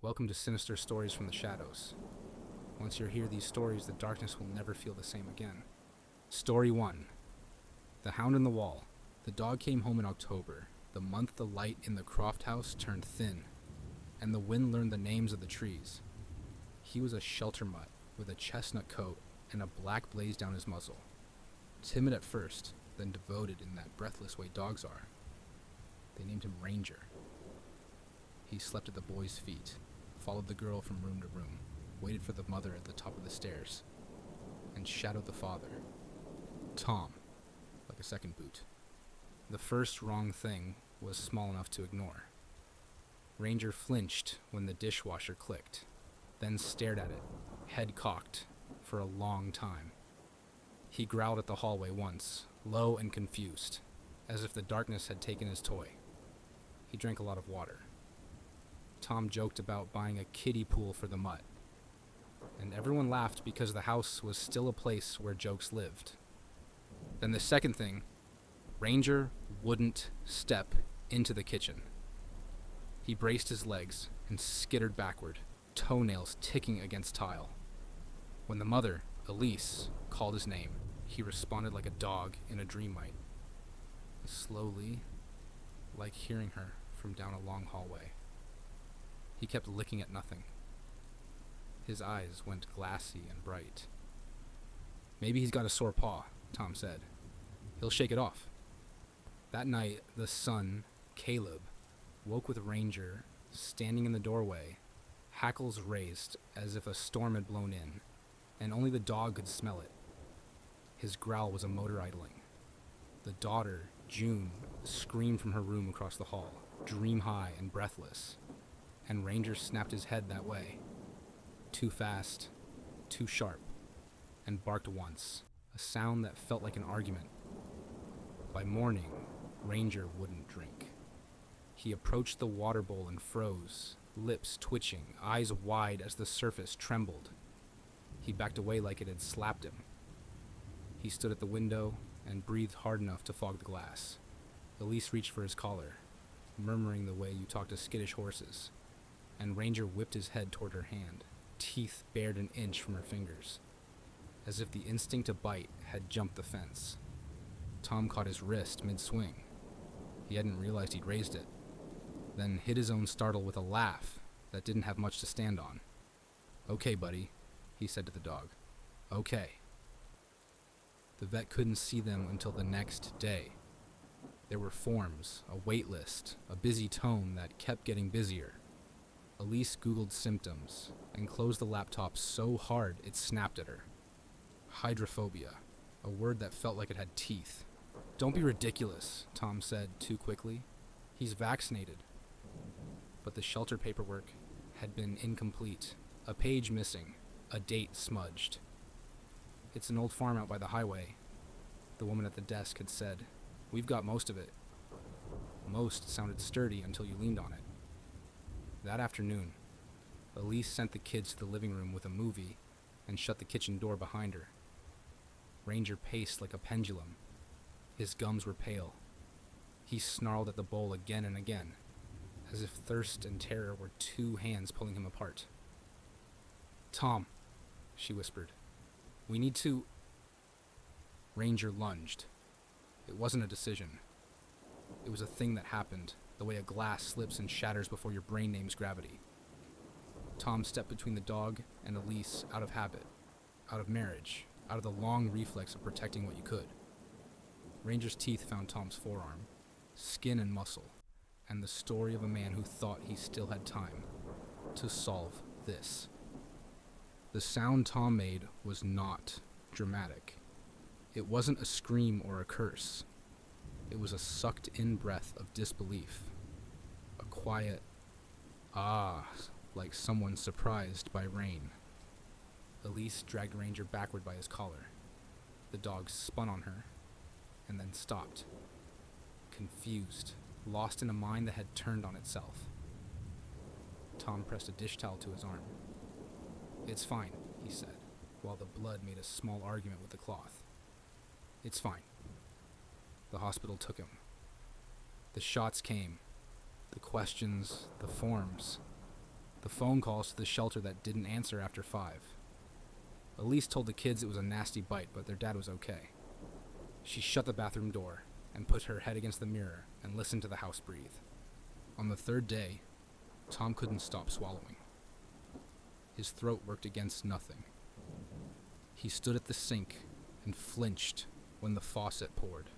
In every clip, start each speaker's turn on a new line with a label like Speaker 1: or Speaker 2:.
Speaker 1: Welcome to Sinister Stories from the Shadows. Once you hear these stories, the darkness will never feel the same again. Story 1. The Hound in the Wall. The dog came home in October, the month the light in the Croft house turned thin, and the wind learned the names of the trees. He was a shelter mutt with a chestnut coat and a black blaze down his muzzle. Timid at first, then devoted in that breathless way dogs are. They named him Ranger. He slept at the boy's feet, followed the girl from room to room, waited for the mother at the top of the stairs, and shadowed the father, Tom, like a second boot. The first wrong thing was small enough to ignore. Ranger flinched when the dishwasher clicked, then stared at it, head cocked, for a long time. He growled at the hallway once, low and confused, as if the darkness had taken his toy. He drank a lot of water. Tom joked about buying a kiddie pool for the mutt, and everyone laughed because the house was still a place where jokes lived. Then the second thing, Ranger wouldn't step into the kitchen. He braced his legs and skittered backward, toenails ticking against tile. When the mother, Elise, called his name, he responded like a dog in a dream might. Slowly, like hearing her from down a long hallway. He kept licking at nothing. His eyes went glassy and bright. Maybe he's got a sore paw, Tom said. He'll shake it off. That night, the son, Caleb, woke with Ranger standing in the doorway, hackles raised as if a storm had blown in, and only the dog could smell it. His growl was a motor idling. The daughter, June, screamed from her room across the hall, dream high and breathless, and Ranger snapped his head that way. Too fast, too sharp, and barked once, a sound that felt like an argument. By morning, Ranger wouldn't drink. He approached the water bowl and froze, lips twitching, eyes wide as the surface trembled. He backed away like it had slapped him. He stood at the window and breathed hard enough to fog the glass. Elise reached for his collar, murmuring the way you talk to skittish horses, and Ranger whipped his head toward her hand, teeth bared an inch from her fingers, as if the instinct to bite had jumped the fence. Tom caught his wrist mid-swing. He hadn't realized he'd raised it, then hit his own startle with a laugh that didn't have much to stand on. "Okay, buddy," he said to the dog. "Okay." The vet couldn't see them until the next day. There were forms, a wait list, a busy tone that kept getting busier. Elise Googled symptoms and closed the laptop so hard it snapped at her. Hydrophobia, a word that felt like it had teeth. "Don't be ridiculous," Tom said too quickly. "He's vaccinated." But the shelter paperwork had been incomplete, a page missing, a date smudged. "It's an old farm out by the highway," the woman at the desk had said. "We've got most of it." Most sounded sturdy until you leaned on it. That afternoon, Elise sent the kids to the living room with a movie and shut the kitchen door behind her. Ranger paced like a pendulum. His gums were pale. He snarled at the bowl again and again, as if thirst and terror were two hands pulling him apart. "Tom," she whispered, "we need to—" Ranger lunged. It wasn't a decision. It was a thing that happened, the way a glass slips and shatters before your brain names gravity. Tom stepped between the dog and Elise out of habit, out of marriage, out of the long reflex of protecting what you could. Ranger's teeth found Tom's forearm, skin and muscle, and the story of a man who thought he still had time to solve this. The sound Tom made was not dramatic. It wasn't a scream or a curse. It was a sucked-in breath of disbelief. A quiet, "ah," like someone surprised by rain. Elise dragged Ranger backward by his collar. The dog spun on her, and then stopped, confused, lost in a mind that had turned on itself. Tom pressed a dish towel to his arm. "It's fine," he said, while the blood made a small argument with the cloth. "It's fine." The hospital took him. The shots came, the questions, the forms. The phone calls to the shelter that didn't answer after 5. Elise told the kids it was a nasty bite, but their dad was okay. She shut the bathroom door and put her head against the mirror and listened to the house breathe. On the 3rd day, Tom couldn't stop swallowing. His throat worked against nothing. He stood at the sink and flinched when the faucet poured,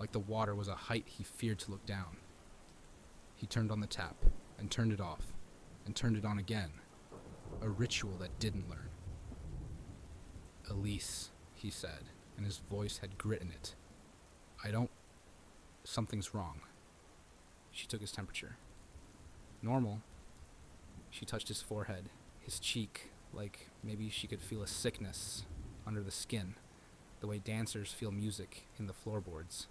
Speaker 1: like the water was a height he feared to look down. He turned on the tap and turned it off and turned it on again, a ritual that didn't learn. "Elise," he said, and his voice had grit in it. Something's wrong." She took his temperature. "Normal." She touched his forehead, his cheek, like maybe she could feel a sickness under the skin, the way dancers feel music in the floorboards.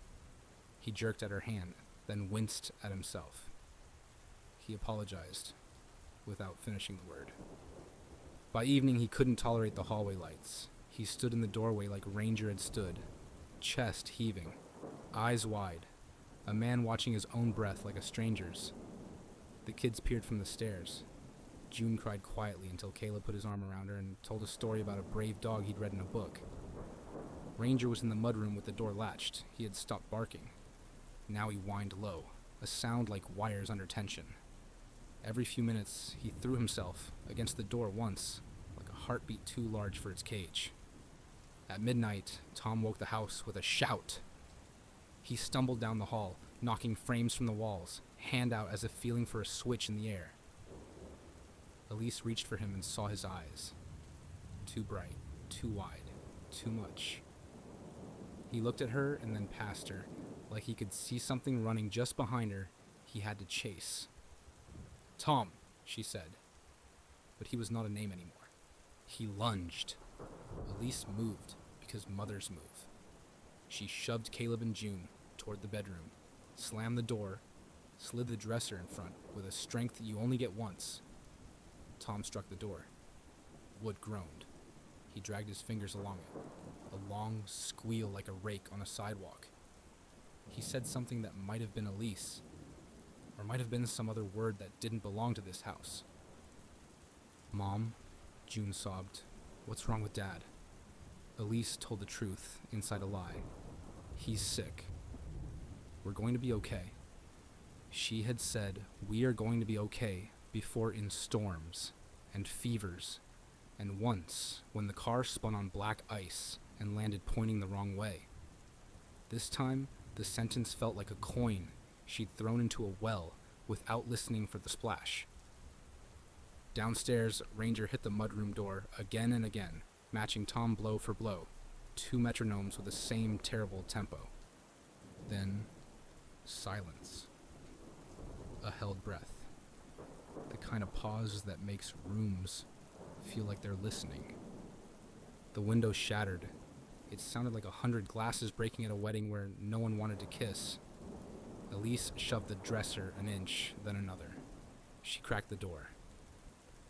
Speaker 1: He jerked at her hand, then winced at himself. He apologized, without finishing the word. By evening, he couldn't tolerate the hallway lights. He stood in the doorway like Ranger had stood, chest heaving, eyes wide, a man watching his own breath like a stranger's. The kids peered from the stairs. June cried quietly until Caleb put his arm around her and told a story about a brave dog he'd read in a book. Ranger was in the mudroom with the door latched. He had stopped barking. Now he whined low, a sound like wires under tension. Every few minutes, he threw himself against the door once, like a heartbeat too large for its cage. At midnight, Tom woke the house with a shout. He stumbled down the hall, knocking frames from the walls, hand out as if feeling for a switch in the air. Elise reached for him and saw his eyes. Too bright, too wide, too much. He looked at her and then past her, like he could see something running just behind her he had to chase. "Tom," she said, but he was not a name anymore. He lunged. Elise moved because mothers move. She shoved Caleb and June toward the bedroom, slammed the door, slid the dresser in front with a strength you only get once. Tom struck the door. Wood groaned. He dragged his fingers along it, a long squeal like a rake on a sidewalk. He said something that might have been Elise, or might have been some other word that didn't belong to this house. "Mom," June sobbed. "What's wrong with Dad?" Elise told the truth inside a lie. "He's sick. We're going to be okay." She had said, "We are going to be okay," before in storms and fevers, and once when the car spun on black ice and landed pointing the wrong way. This time, the sentence felt like a coin she'd thrown into a well without listening for the splash. Downstairs, Ranger hit the mudroom door again and again, matching Tom blow for blow, 2 metronomes with the same terrible tempo. Then, silence. A held breath. The kind of pause that makes rooms feel like they're listening. The window shattered. It sounded like 100 glasses breaking at a wedding where no one wanted to kiss. Elise shoved the dresser an inch, then another. She cracked the door.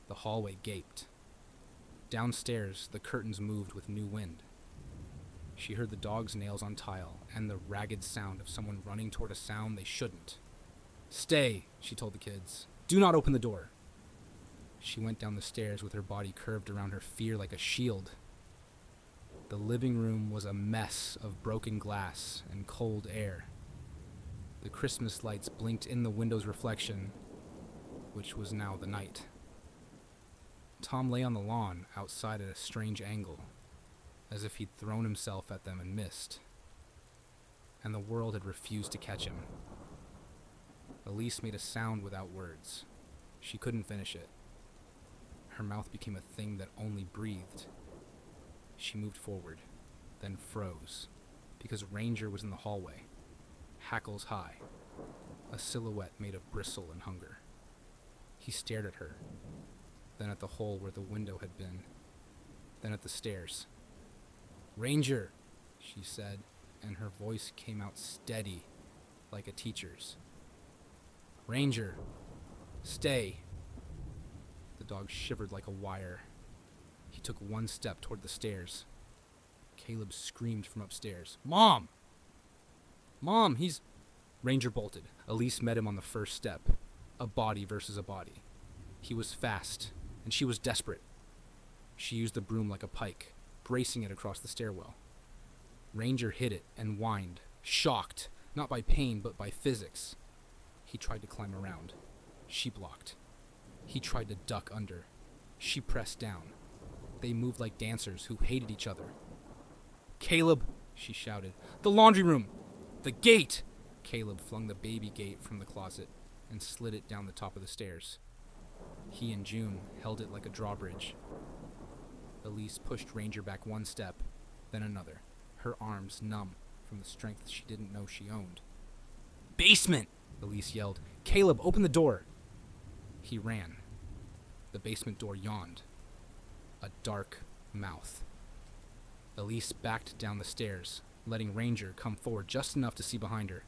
Speaker 1: The hallway gaped. Downstairs, the curtains moved with new wind. She heard the dog's nails on tile and the ragged sound of someone running toward a sound they shouldn't. "Stay," she told the kids. "Do not open the door." She went down the stairs with her body curved around her fear like a shield. The living room was a mess of broken glass and cold air. The Christmas lights blinked in the window's reflection, which was now the night. Tom lay on the lawn outside at a strange angle, as if he'd thrown himself at them and missed. And the world had refused to catch him. Elise made a sound without words. She couldn't finish it. Her mouth became a thing that only breathed. She moved forward, then froze, because Ranger was in the hallway, hackles high, a silhouette made of bristle and hunger. He stared at her, then at the hole where the window had been, then at the stairs. "Ranger," she said, and her voice came out steady, like a teacher's. "Ranger, stay." The dog shivered like a wire. He took one step toward the stairs. Caleb screamed from upstairs. "Mom! Mom, Ranger bolted. Elise met him on the first step. A body versus a body. He was fast, and she was desperate. She used the broom like a pike, bracing it across the stairwell. Ranger hit it and whined, shocked, not by pain but by physics. He tried to climb around. She blocked. He tried to duck under. She pressed down. They moved like dancers who hated each other. "Caleb," she shouted. "The laundry room! The gate!" Caleb flung the baby gate from the closet and slid it down the top of the stairs. He and June held it like a drawbridge. Elise pushed Ranger back one step, then another, her arms numb from the strength she didn't know she owned. "Basement!" Elise yelled. "Caleb, open the door!" He ran. The basement door yawned. A dark mouth. Elise backed down the stairs, letting Ranger come forward just enough to see behind her.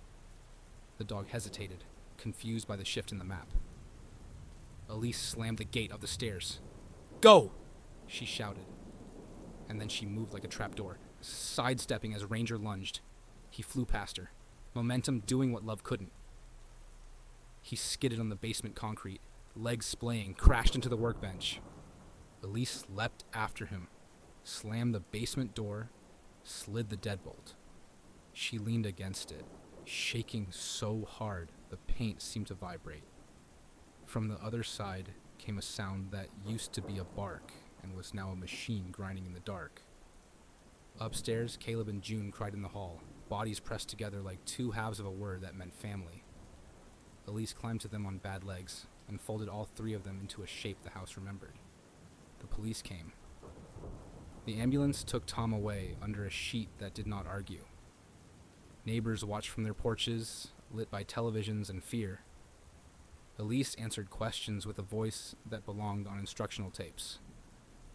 Speaker 1: The dog hesitated, confused by the shift in the map. Elise slammed the gate of the stairs. "Go!" she shouted. And then she moved like a trapdoor, sidestepping as Ranger lunged. He flew past her, momentum doing what love couldn't. He skidded on the basement concrete, legs splaying, crashed into the workbench. Elise leapt after him, slammed the basement door, slid the deadbolt. She leaned against it, shaking so hard the paint seemed to vibrate. From the other side came a sound that used to be a bark and was now a machine grinding in the dark. Upstairs, Caleb and June cried in the hall, bodies pressed together like two halves of a word that meant family. Elise climbed to them on bad legs and folded all three of them into a shape the house remembered. The police came. The ambulance took Tom away under a sheet that did not argue. Neighbors watched from their porches, lit by televisions and fear. Elise answered questions with a voice that belonged on instructional tapes.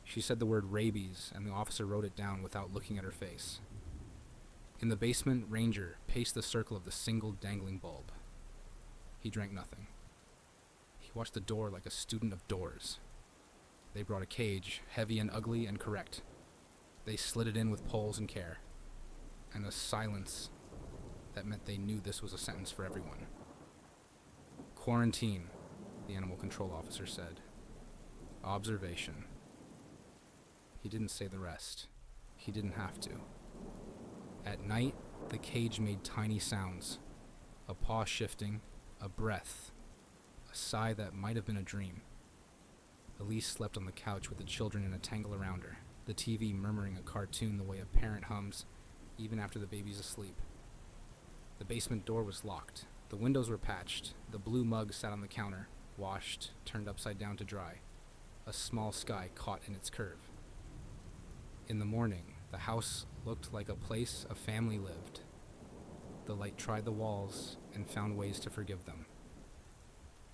Speaker 1: She said the word rabies, and the officer wrote it down without looking at her face. In the basement, Ranger paced the circle of the single dangling bulb. He drank nothing. He watched the door like a student of doors. They brought a cage, heavy and ugly and correct. They slid it in with poles and care. And a silence that meant they knew this was a sentence for everyone. "Quarantine," the animal control officer said. "Observation." He didn't say the rest. He didn't have to. At night, the cage made tiny sounds. A paw shifting, a breath, a sigh that might have been a dream. Elise slept on the couch with the children in a tangle around her, the TV murmuring a cartoon the way a parent hums, even after the baby's asleep. The basement door was locked. The windows were patched. The blue mug sat on the counter, washed, turned upside down to dry. A small sky caught in its curve. In the morning, the house looked like a place a family lived. The light tried the walls and found ways to forgive them.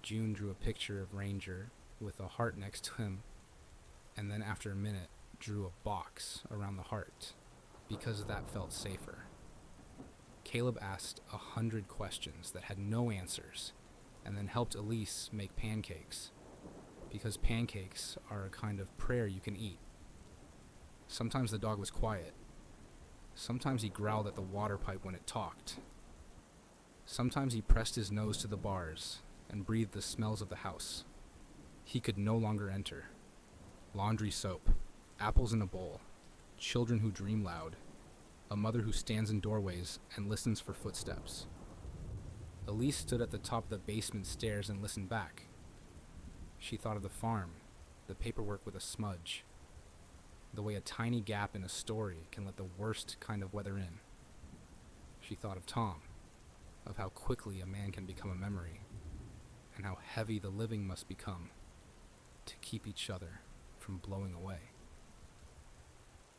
Speaker 1: June drew a picture of Ranger with a heart next to him, and then after a minute, drew a box around the heart, because that felt safer. Caleb asked 100 questions that had no answers, and then helped Elise make pancakes, because pancakes are a kind of prayer you can eat. Sometimes the dog was quiet. Sometimes he growled at the water pipe when it talked. Sometimes he pressed his nose to the bars and breathed the smells of the house. He could no longer enter. Laundry soap, apples in a bowl, children who dream loud, a mother who stands in doorways and listens for footsteps. Elise stood at the top of the basement stairs and listened back. She thought of the farm, the paperwork with a smudge, the way a tiny gap in a story can let the worst kind of weather in. She thought of Tom, of how quickly a man can become a memory, and how heavy the living must become to keep each other from blowing away.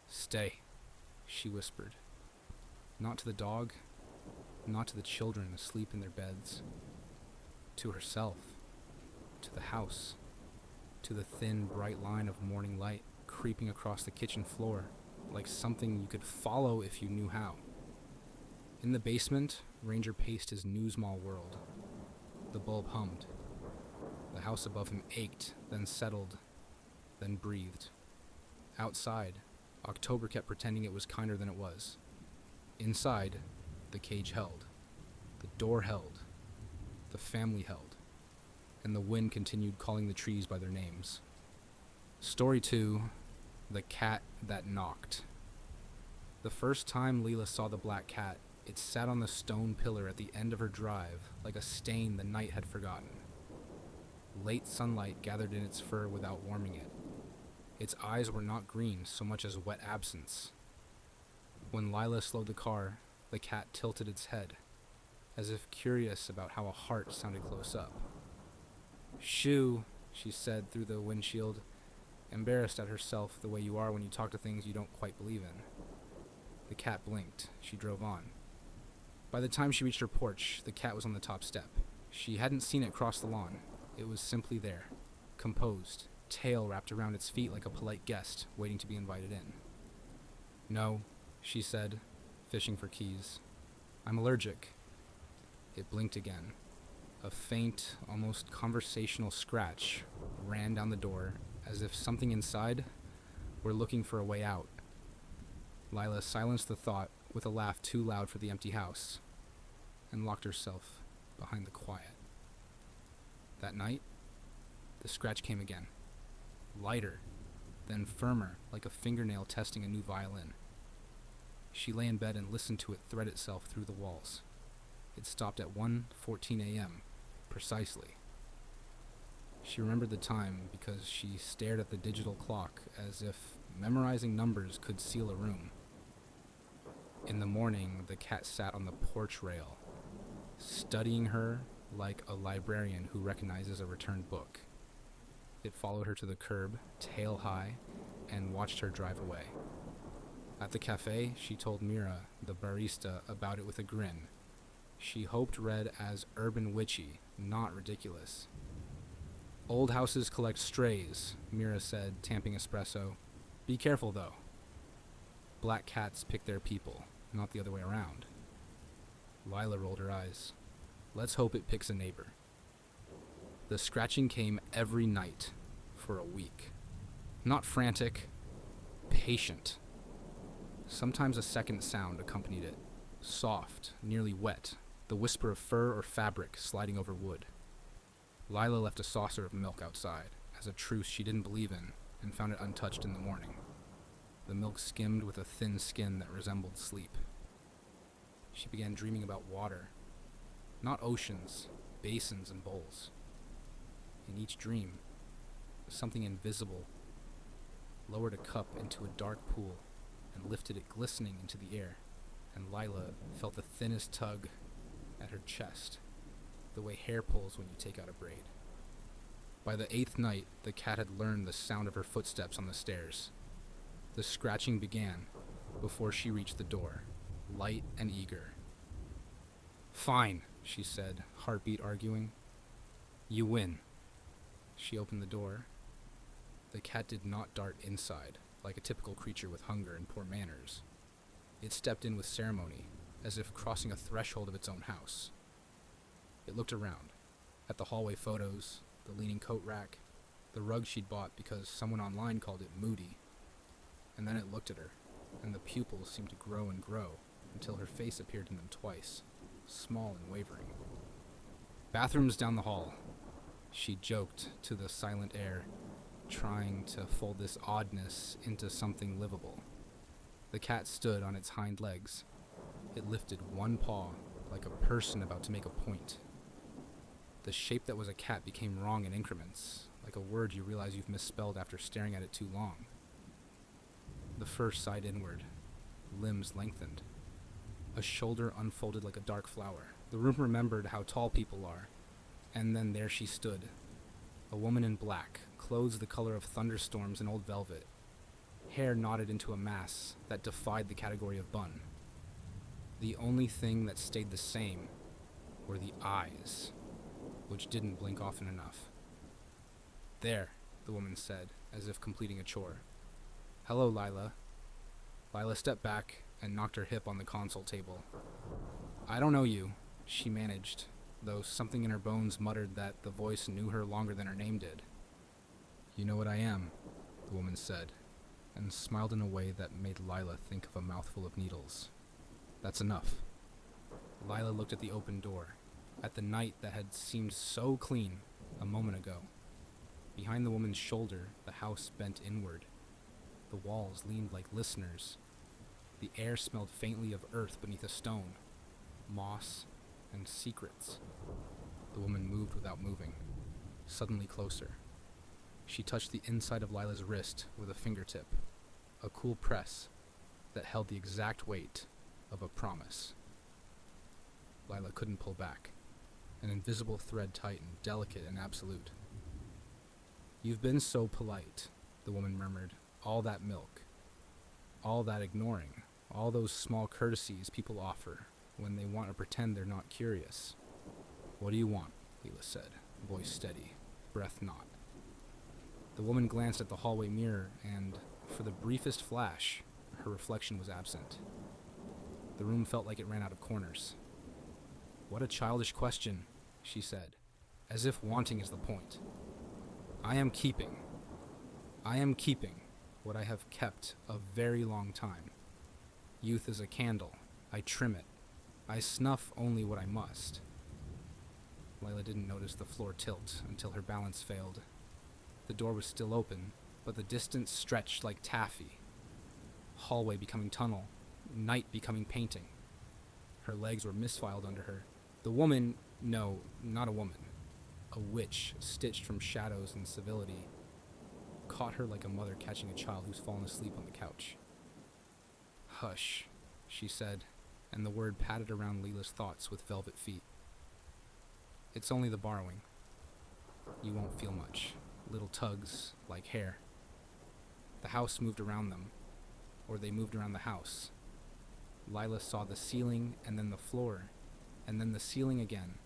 Speaker 1: "Stay," she whispered. Not to the dog, not to the children asleep in their beds. To herself, to the house, to the thin, bright line of morning light creeping across the kitchen floor like something you could follow if you knew how. In the basement, Ranger paced his Newsmall world. The bulb hummed. The house above him ached, then settled, then breathed. Outside, October kept pretending it was kinder than it was. Inside, the cage held. The door held. The family held. and the wind continued calling the trees by their names. Story 2, The Cat That Knocked. The first time Leela saw the black cat, it sat on the stone pillar at the end of her drive like a stain the night had forgotten. Late sunlight gathered in its fur without warming it. Its eyes were not green so much as wet absence. When Lila slowed the car, the cat tilted its head, as if curious about how a heart sounded close up. "Shoo," she said through the windshield, embarrassed at herself the way you are when you talk to things you don't quite believe in. The cat blinked. She drove on. By the time she reached her porch, the cat was on the top step. She hadn't seen it cross the lawn. It was simply there, composed, tail wrapped around its feet like a polite guest waiting to be invited in. "No," she said, fishing for keys. "I'm allergic." It blinked again. A faint, almost conversational scratch ran down the door as if something inside were looking for a way out. Lila silenced the thought with a laugh too loud for the empty house and locked herself behind the quiet. That night, the scratch came again. Lighter, then firmer, like a fingernail testing a new violin. She lay in bed and listened to it thread itself through the walls. It stopped at 1:14 a.m., precisely. She remembered the time because she stared at the digital clock as if memorizing numbers could seal a room. In the morning, the cat sat on the porch rail, studying her like a librarian who recognizes a returned book. It followed her to the curb, tail high, and watched her drive away. At the cafe, she told Mira, the barista, about it with a grin. She hoped read as urban witchy, not ridiculous. "Old houses collect strays," Mira said, tamping espresso. "Be careful, though. Black cats pick their people, not the other way around." Lila rolled her eyes. "Let's hope it picks a neighbor." The scratching came every night for a week. Not frantic, patient. Sometimes a second sound accompanied it, soft, nearly wet, the whisper of fur or fabric sliding over wood. Lila left a saucer of milk outside, as a truce she didn't believe in, and found it untouched in the morning. The milk skimmed with a thin skin that resembled sleep. She began dreaming about water. Not oceans, basins and bowls. In each dream, something invisible lowered a cup into a dark pool and lifted it glistening into the air, and Lila felt the thinnest tug at her chest, the way hair pulls when you take out a braid. By the 8th night, the cat had learned the sound of her footsteps on the stairs. The scratching began before she reached the door, light and eager. "Fine," she said, heartbeat arguing. "You win." She opened the door. The cat did not dart inside, like a typical creature with hunger and poor manners. It stepped in with ceremony, as if crossing a threshold of its own house. It looked around, at the hallway photos, the leaning coat rack, the rug she'd bought because someone online called it moody. And then it looked at her, and the pupils seemed to grow and grow until her face appeared in them twice, small and wavering. "Bathroom's down the hall," she joked to the silent air, trying to fold this oddness into something livable. The cat stood on its hind legs. It lifted one paw, like a person about to make a point. The shape that was a cat became wrong in increments, like a word you realize you've misspelled after staring at it too long. The fur sighed inward. Limbs lengthened. A shoulder unfolded like a dark flower. The room remembered how tall people are. And then there she stood. A woman in black, clothes the color of thunderstorms and old velvet. Hair knotted into a mass that defied the category of bun. The only thing that stayed the same were the eyes, which didn't blink often enough. "There," the woman said, as if completing a chore. "Hello, Lila." Lila stepped back and knocked her hip on the console table. "I don't know you," she managed, though something in her bones muttered that the voice knew her longer than her name did. "You know what I am," the woman said, and smiled in a way that made Lila think of a mouthful of needles. "That's enough." Lila looked at the open door, at the night that had seemed so clean, A moment ago. Behind the woman's shoulder, the house bent inward. The walls leaned like listeners. The air smelled faintly of earth beneath a stone, moss, and secrets. The woman moved without moving, suddenly closer. She touched the inside of Lila's wrist with a fingertip, a cool press that held the exact weight of a promise. Lila couldn't pull back. An invisible thread tightened, delicate and absolute. "You've been so polite," the woman murmured. "All that milk. All that ignoring. All those small courtesies people offer when they want to pretend they're not curious." "What do you want?" Lila said, voice steady, breath not. The woman glanced at the hallway mirror, and, for the briefest flash, her reflection was absent. The room felt like it ran out of corners. "What a childish question," she said, as if wanting is the point. I am keeping what I have kept a very long time. Youth is a candle. I trim it. I snuff only what I must." Lila didn't notice the floor tilt until her balance failed. The door was still open, but the distance stretched like taffy. Hallway becoming tunnel, night becoming painting. Her legs were misfiled under her. The woman, no, not a woman, a witch stitched from shadows and civility, caught her like a mother catching a child who's fallen asleep on the couch. "Hush," she said, and the word padded around Lila's thoughts with velvet feet. "It's only the borrowing. You won't feel much. Little tugs, like hair." The house moved around them, or they moved around the house. Lila saw the ceiling, and then the floor, and then the ceiling again.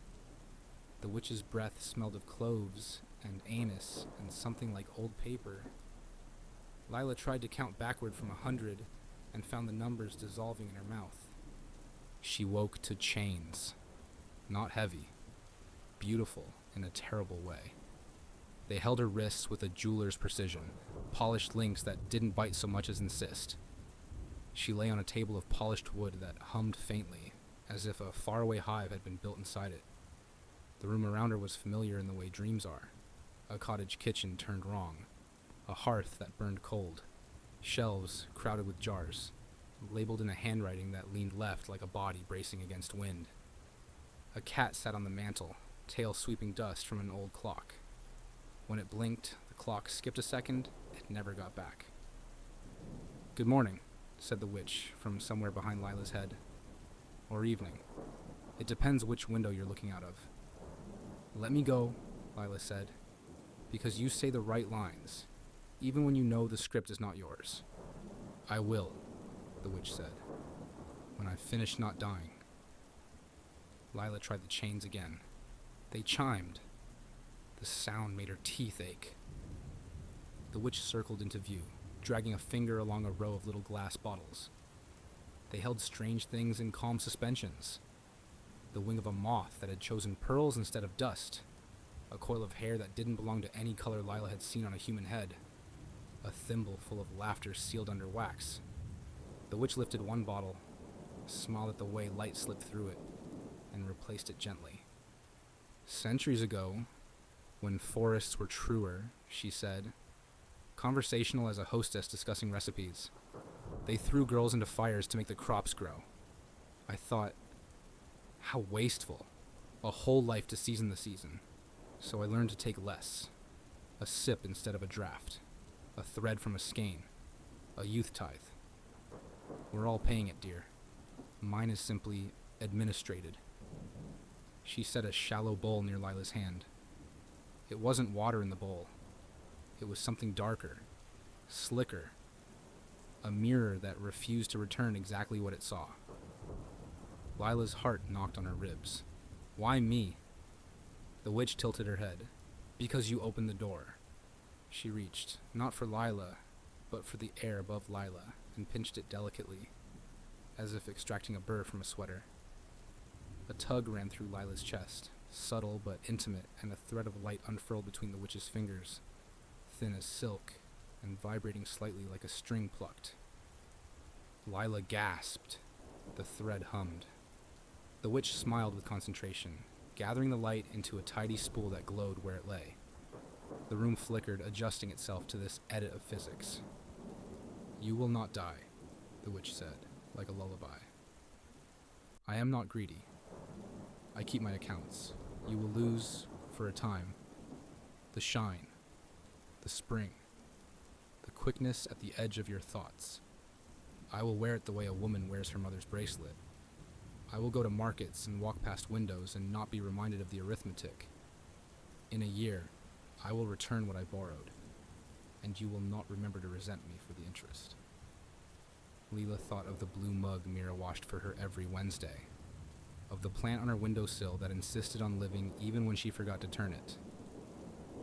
Speaker 1: The witch's breath smelled of cloves and anise and something like old paper. Lila tried to count backward from 100 and found the numbers dissolving in her mouth. She woke to chains. Not heavy. Beautiful in a terrible way. They held her wrists with a jeweler's precision, polished links that didn't bite so much as insist. She lay on a table of polished wood that hummed faintly, as if a faraway hive had been built inside it. The room around her was familiar in the way dreams are. A cottage kitchen turned wrong. A hearth that burned cold. Shelves crowded with jars, labeled in a handwriting that leaned left like a body bracing against wind. A cat sat on the mantel, tail sweeping dust from an old clock. When it blinked, the clock skipped a second. It never got back. "Good morning," said the witch from somewhere behind Lila's head. "Or evening. It depends which window you're looking out of." "Let me go," Lila said, "because you say the right lines, even when you know the script is not yours." "I will," the witch said, "when I've finished not dying." Lila tried the chains again. They chimed. The sound made her teeth ache. The witch circled into view, dragging a finger along a row of little glass bottles. They held strange things in calm suspensions. The wing of a moth that had chosen pearls instead of dust. A coil of hair that didn't belong to any color Lila had seen on a human head. A thimble full of laughter sealed under wax. The witch lifted one bottle, smiled at the way light slipped through it, and replaced it gently. "Centuries ago, when forests were truer," she said, conversational as a hostess discussing recipes, "they threw girls into fires to make the crops grow. I thought, how wasteful, a whole life to season the season. So I learned to take less, a sip instead of a draft, a thread from a skein, a youth tithe. We're all paying it, dear. Mine is simply administrated." She set a shallow bowl near Lila's hand. It wasn't water in the bowl. It was something darker, slicker, a mirror that refused to return exactly what it saw. Lila's heart knocked on her ribs. "Why me?" The witch tilted her head. "Because you opened the door." She reached, not for Lila, but for the air above Lila, and pinched it delicately, as if extracting a burr from a sweater. A tug ran through Lila's chest, subtle but intimate, and a thread of light unfurled between the witch's fingers, thin as silk, and vibrating slightly like a string plucked. Lila gasped. The thread hummed. The witch smiled with concentration, gathering the light into a tidy spool that glowed where it lay. The room flickered, adjusting itself to this edit of physics. "You will not die," the witch said, like a lullaby. "I am not greedy. I keep my accounts. You will lose, for a time, the shine, the spring, the quickness at the edge of your thoughts. I will wear it the way a woman wears her mother's bracelet. I will go to markets and walk past windows and not be reminded of the arithmetic. In a year, I will return what I borrowed, and you will not remember to resent me for the interest." Leela thought of the blue mug Mira washed for her every Wednesday, of the plant on her windowsill that insisted on living even when she forgot to turn it.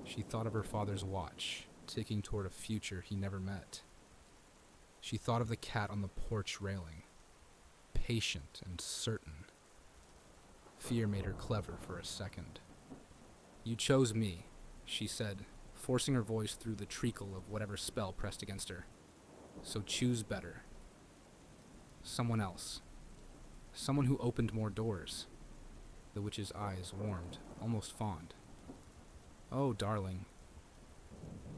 Speaker 1: She thought of her father's watch, ticking toward a future he never met. She thought of the cat on the porch railing, patient and certain. Fear made her clever for a second. "You chose me," she said, forcing her voice through the treacle of whatever spell pressed against her. "So choose better. Someone else. Someone who opened more doors." The witch's eyes warmed, almost fond. "Oh, darling."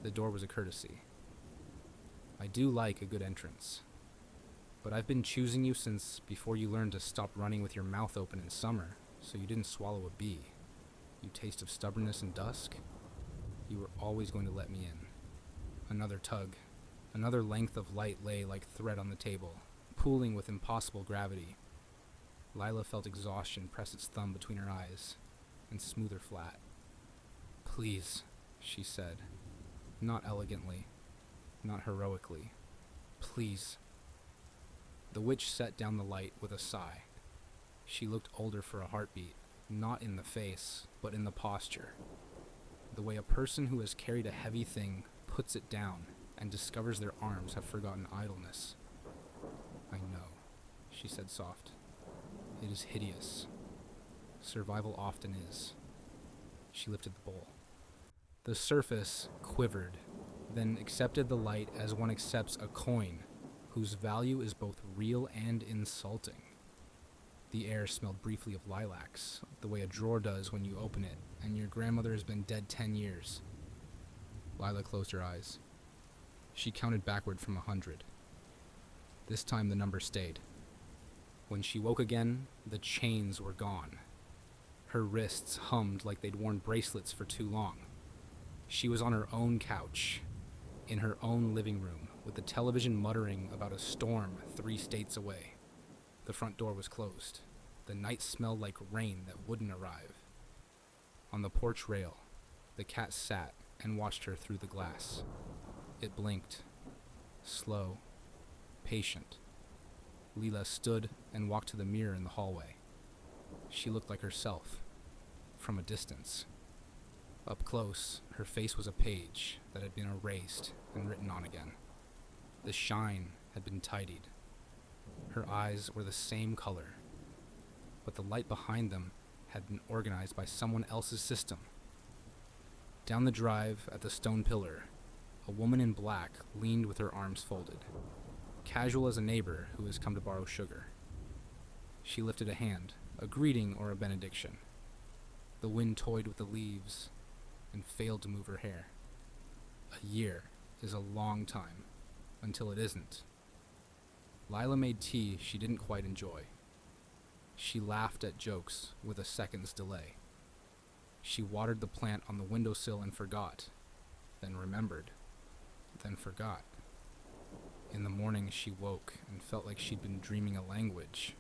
Speaker 1: The door was a courtesy. "I do like a good entrance. But I've been choosing you since before you learned to stop running with your mouth open in summer, so you didn't swallow a bee. You taste of stubbornness in dusk. You were always going to let me in." Another tug. Another length of light lay like thread on the table, pooling with impossible gravity. Lila felt exhaustion press its thumb between her eyes and smooth her flat. "Please," she said, not elegantly, not heroically. "Please." The witch set down the light with a sigh. She looked older for a heartbeat, not in the face, but in the posture. The way a person who has carried a heavy thing puts it down and discovers their arms have forgotten idleness. "I know," she said soft. "It is hideous. Survival often is." She lifted the bowl. The surface quivered, then accepted the light as one accepts a coin whose value is both real and insulting. The air smelled briefly of lilacs, the way a drawer does when you open it, and your grandmother has been dead 10 years. Lila closed her eyes. She counted backward from 100. This time the number stayed. When she woke again, the chains were gone. Her wrists hummed like they'd worn bracelets for too long. She was on her own couch, in her own living room, with the television muttering about a storm 3 states away. The front door was closed. The night smelled like rain that wouldn't arrive. On the porch rail, the cat sat and watched her through the glass. It blinked. Slow. Patient. Leela stood and walked to the mirror in the hallway. She looked like herself, from a distance. Up close, her face was a page that had been erased and written on again. The shine had been tidied. Her eyes were the same color, but the light behind them had been organized by someone else's system. Down the drive at the stone pillar, a woman in black leaned with her arms folded, casual as a neighbor who has come to borrow sugar. She lifted a hand, a greeting or a benediction. The wind toyed with the leaves and failed to move her hair. A year is a long time, until it isn't. Lila made tea she didn't quite enjoy. She laughed at jokes with a second's delay. She watered the plant on the windowsill and forgot, then remembered, then forgot. In the morning she woke and felt like she'd been dreaming a language.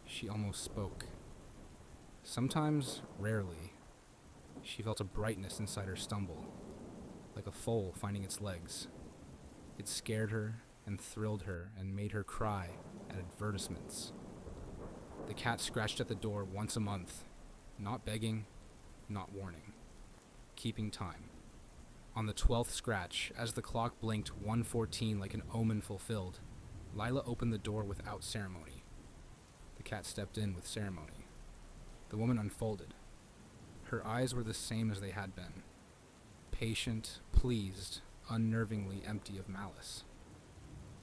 Speaker 1: She almost spoke. Sometimes, rarely, she felt a brightness inside her stumble, like a foal finding its legs. It scared her and thrilled her and made her cry at advertisements. The cat scratched at the door once a month, not begging, not warning, keeping time. On the 12th scratch, as the clock blinked 1:14 like an omen fulfilled, Lila opened the door without ceremony. The cat stepped in with ceremony. The woman unfolded. Her eyes were the same as they had been. Patient, pleased, unnervingly empty of malice.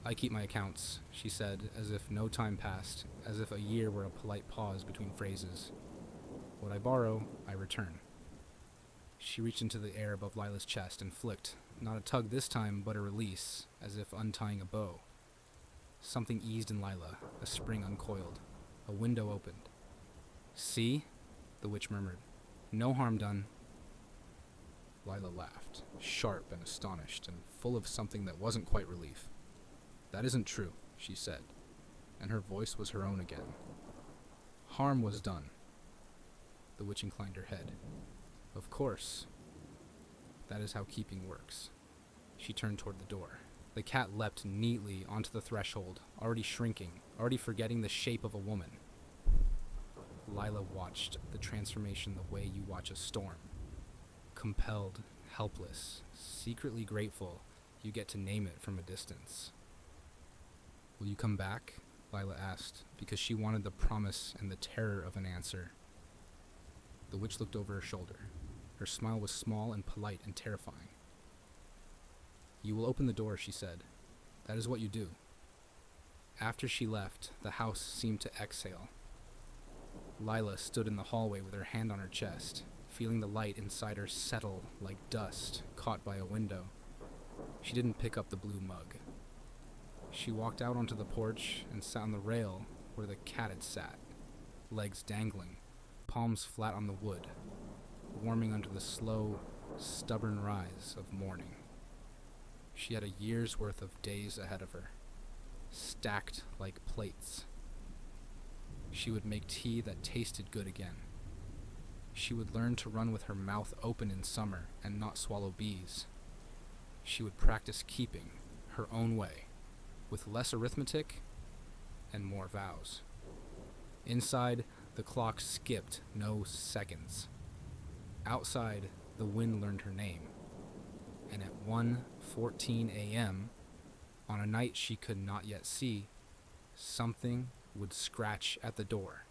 Speaker 1: "I keep my accounts," she said, as if no time passed, as if a year were a polite pause between phrases. What I borrow, I return. She reached into the air above Lila's chest and flicked, not a tug this time, but a release, as if untying a bow. Something eased in Lila, a spring uncoiled. A window opened. "See?" the witch murmured. "No harm done." Lila laughed, sharp and astonished, and full of something that wasn't quite relief. "That isn't true," she said, and her voice was her own again. "Harm was done." The witch inclined her head. "Of course. That is how keeping works." She turned toward the door. The cat leapt neatly onto the threshold, already shrinking, already forgetting the shape of a woman. Lila watched the transformation the way you watch a storm. Compelled, helpless, secretly grateful you get to name it from a distance. "Will you come back?" Lila asked, because she wanted the promise and the terror of an answer. The witch looked over her shoulder. Her smile was small and polite and terrifying. "You will open the door," she said. "That is what you do." After she left, the house seemed to exhale. Lila stood in the hallway with her hand on her chest, feeling the light inside her settle like dust caught by a window. She didn't pick up the blue mug. She walked out onto the porch and sat on the rail where the cat had sat, legs dangling, palms flat on the wood, warming under the slow, stubborn rise of morning. She had a year's worth of days ahead of her, stacked like plates. She would make tea that tasted good again. She would learn to run with her mouth open in summer and not swallow bees. She would practice keeping her own way, with less arithmetic and more vows. Inside, the clock skipped no seconds. Outside, the wind learned her name. And at 1:14 a.m., on a night she could not yet see, something would scratch at the door.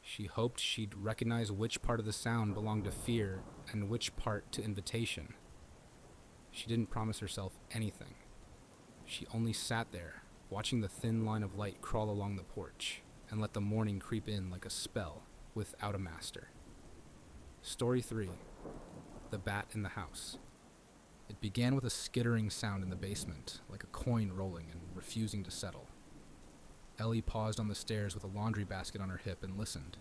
Speaker 1: She hoped she'd recognize which part of the sound belonged to fear and which part to invitation. She didn't promise herself anything. She only sat there, watching the thin line of light crawl along the porch, and let the morning creep in like a spell, without a master. Story 3. The Bat in the House. It began with a skittering sound in the basement, like a coin rolling and refusing to settle. Ellie paused on the stairs with a laundry basket on her hip and listened.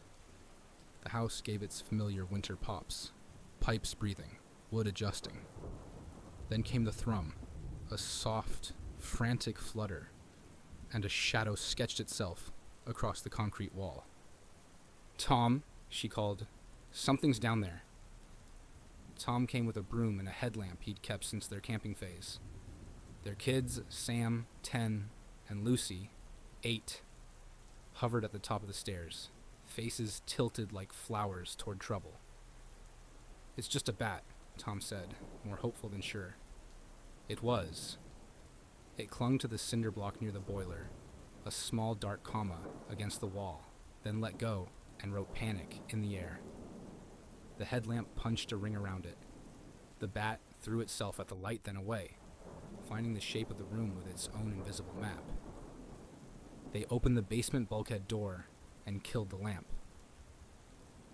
Speaker 1: The house gave its familiar winter pops, pipes breathing, wood adjusting. Then came the thrum, a soft, frantic flutter, and a shadow sketched itself across the concrete wall. "Tom," she called, "something's down there." Tom came with a broom and a headlamp he'd kept since their camping phase. Their kids, Sam, 10, and Lucy, 8, hovered at the top of the stairs, faces tilted like flowers toward trouble. "It's just a bat," Tom said, more hopeful than sure. It was. It clung to the cinder block near the boiler, a small dark comma against the wall, then let go and wrote panic in the air. The headlamp punched a ring around it. The bat threw itself at the light, then away, finding the shape of the room with its own invisible map. They opened the basement bulkhead door and killed the lamp.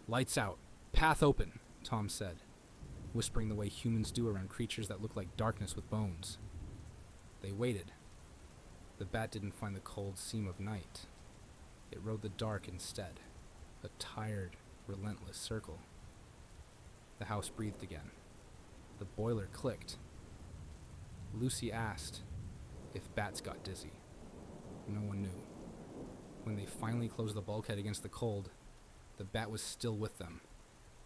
Speaker 1: "Lights out. Path open," Tom said, whispering the way humans do around creatures that look like darkness with bones. They waited. The bat didn't find the cold seam of night. It rode the dark instead, a tired, relentless circle. The house breathed again. The boiler clicked. Lucy asked if bats got dizzy. No one knew. When they finally closed the bulkhead against the cold, the bat was still with them,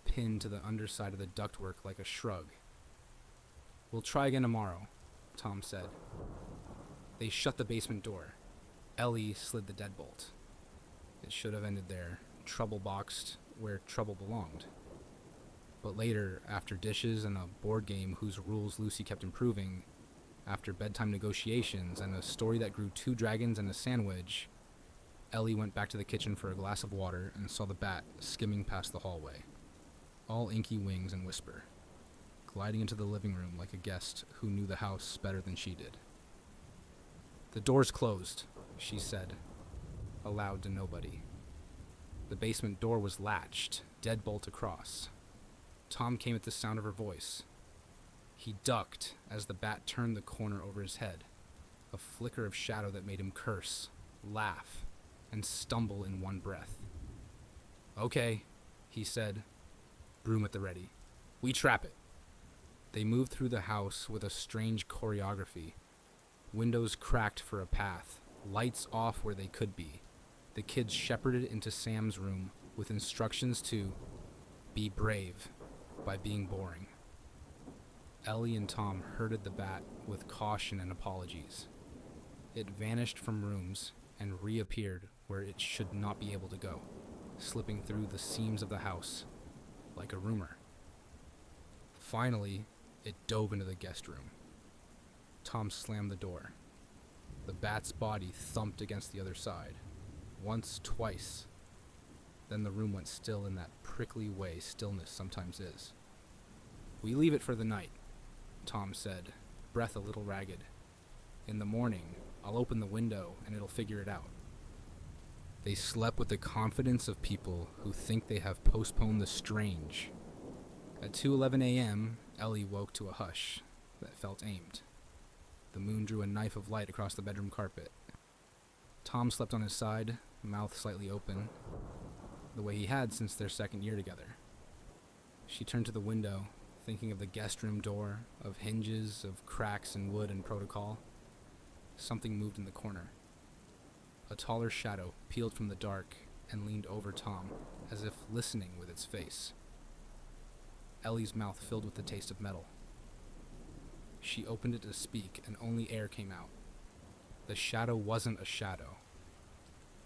Speaker 1: pinned to the underside of the ductwork like a shrug. "We'll try again tomorrow," Tom said. They shut the basement door. Ellie slid the deadbolt. It should have ended there, trouble boxed where trouble belonged. But later, after dishes and a board game whose rules Lucy kept improving, after bedtime negotiations and a story that grew 2 dragons and a sandwich, Ellie went back to the kitchen for a glass of water and saw the bat skimming past the hallway, all inky wings and whisper, gliding into the living room like a guest who knew the house better than she did. "The door's closed," she said, aloud to nobody. The basement door was latched, deadbolt across. Tom came at the sound of her voice. He ducked as the bat turned the corner over his head, a flicker of shadow that made him curse, laugh, and stumble in one breath. "Okay," he said, broom at the ready. "We trap it." They moved through the house with a strange choreography. Windows cracked for a path, lights off where they could be. The kids shepherded into Sam's room with instructions to be brave by being boring. Ellie and Tom herded the bat with caution and apologies. It vanished from rooms and reappeared where it should not be able to go, slipping through the seams of the house like a rumor. Finally, it dove into the guest room. Tom slammed the door. The bat's body thumped against the other side. Once, twice. Then the room went still in that prickly way stillness sometimes is. "We leave it for the night," Tom said, breath a little ragged. "In the morning, I'll open the window and it'll figure it out." They slept with the confidence of people who think they have postponed the strange. At 2:11 a.m., Ellie woke to a hush that felt aimed. The moon drew a knife of light across the bedroom carpet. Tom slept on his side, mouth slightly open, the way he had since their second year together. She turned to the window, thinking of the guest room door, of hinges, of cracks in wood and protocol. Something moved in the corner. A taller shadow peeled from the dark and leaned over Tom, as if listening with its face. Ellie's mouth filled with the taste of metal. She opened it to speak, and only air came out. The shadow wasn't a shadow.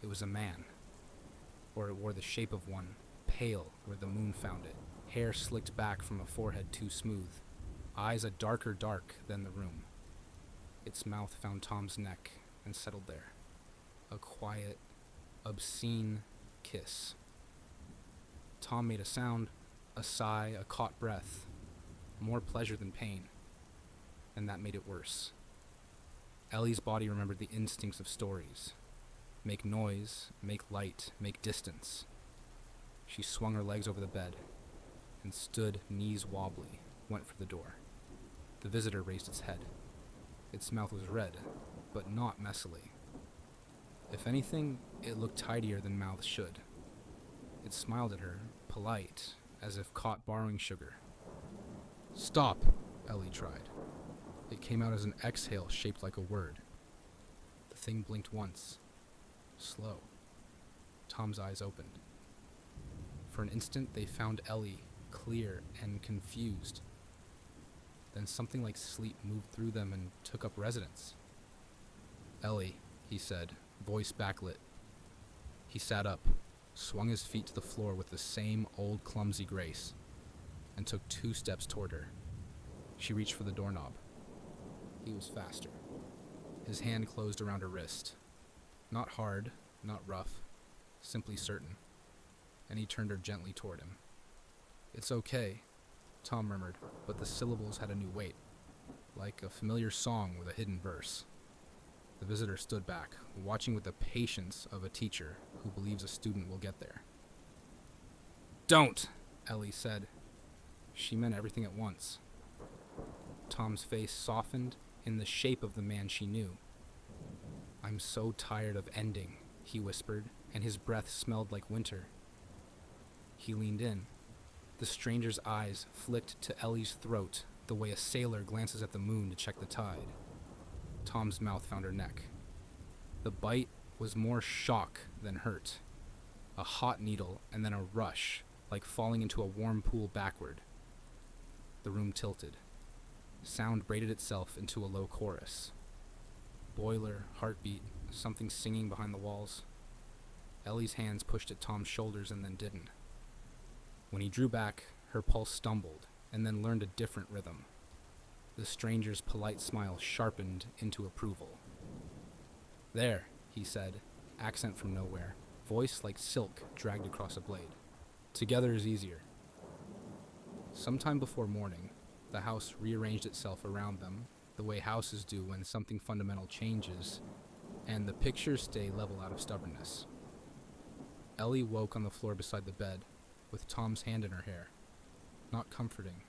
Speaker 1: It was a man. Or it wore the shape of one, pale where the moon found it, hair slicked back from a forehead too smooth, eyes a darker dark than the room. Its mouth found Tom's neck and settled there. A quiet, obscene kiss. Tom made a sound, a sigh, a caught breath, more pleasure than pain, and that made it worse. Ellie's body remembered the instincts of stories. Make noise, make light, make distance. She swung her legs over the bed and stood, knees wobbly, went for the door. The visitor raised its head. Its mouth was red, but not messily. If anything, it looked tidier than mouths should. It smiled at her, polite, as if caught borrowing sugar. "Stop," Ellie tried. It came out as an exhale shaped like a word. The thing blinked once. Slow. Tom's eyes opened. For an instant, they found Ellie clear and confused. Then something like sleep moved through them and took up residence. "Ellie," he said, voice backlit. He sat up, swung his feet to the floor with the same old clumsy grace, and took 2 steps toward her. She reached for the doorknob. He was faster. His hand closed around her wrist. Not hard, not rough, simply certain. And he turned her gently toward him. "It's okay," Tom murmured, but the syllables had a new weight, like a familiar song with a hidden verse. The visitor stood back, watching with the patience of a teacher who believes a student will get there. "Don't," Ellie said. She meant everything at once. Tom's face softened in the shape of the man she knew. "I'm so tired of ending," he whispered, and his breath smelled like winter. He leaned in. The stranger's eyes flicked to Ellie's throat the way a sailor glances at the moon to check the tide. Tom's mouth found her neck. The bite was more shock than hurt. A hot needle and then a rush, like falling into a warm pool backward. The room tilted. Sound braided itself into a low chorus. Boiler, heartbeat, something singing behind the walls. Ellie's hands pushed at Tom's shoulders and then didn't. When he drew back, her pulse stumbled and then learned a different rhythm. The stranger's polite smile sharpened into approval. "There," he said, accent from nowhere, voice like silk dragged across a blade. "Together is easier." Sometime before morning, the house rearranged itself around them, the way houses do when something fundamental changes, and the pictures stay level out of stubbornness. Ellie woke on the floor beside the bed, with Tom's hand in her hair. Not comforting,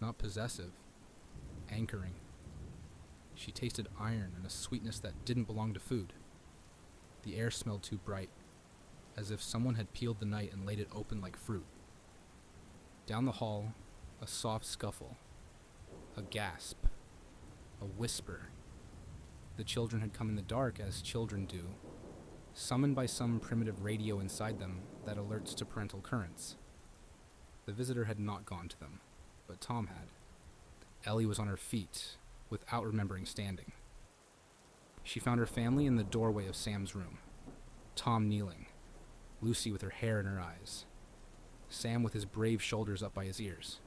Speaker 1: not possessive, anchoring. She tasted iron and a sweetness that didn't belong to food. The air smelled too bright, as if someone had peeled the night and laid it open like fruit. Down the hall, a soft scuffle, a gasp, a whisper. The children had come in the dark, as children do, summoned by some primitive radio inside them that alerts to parental currents. The visitor had not gone to them, but Tom had. Ellie was on her feet, without remembering standing. She found her family in the doorway of Sam's room. Tom kneeling, Lucy with her hair in her eyes, Sam with his brave shoulders up by his ears.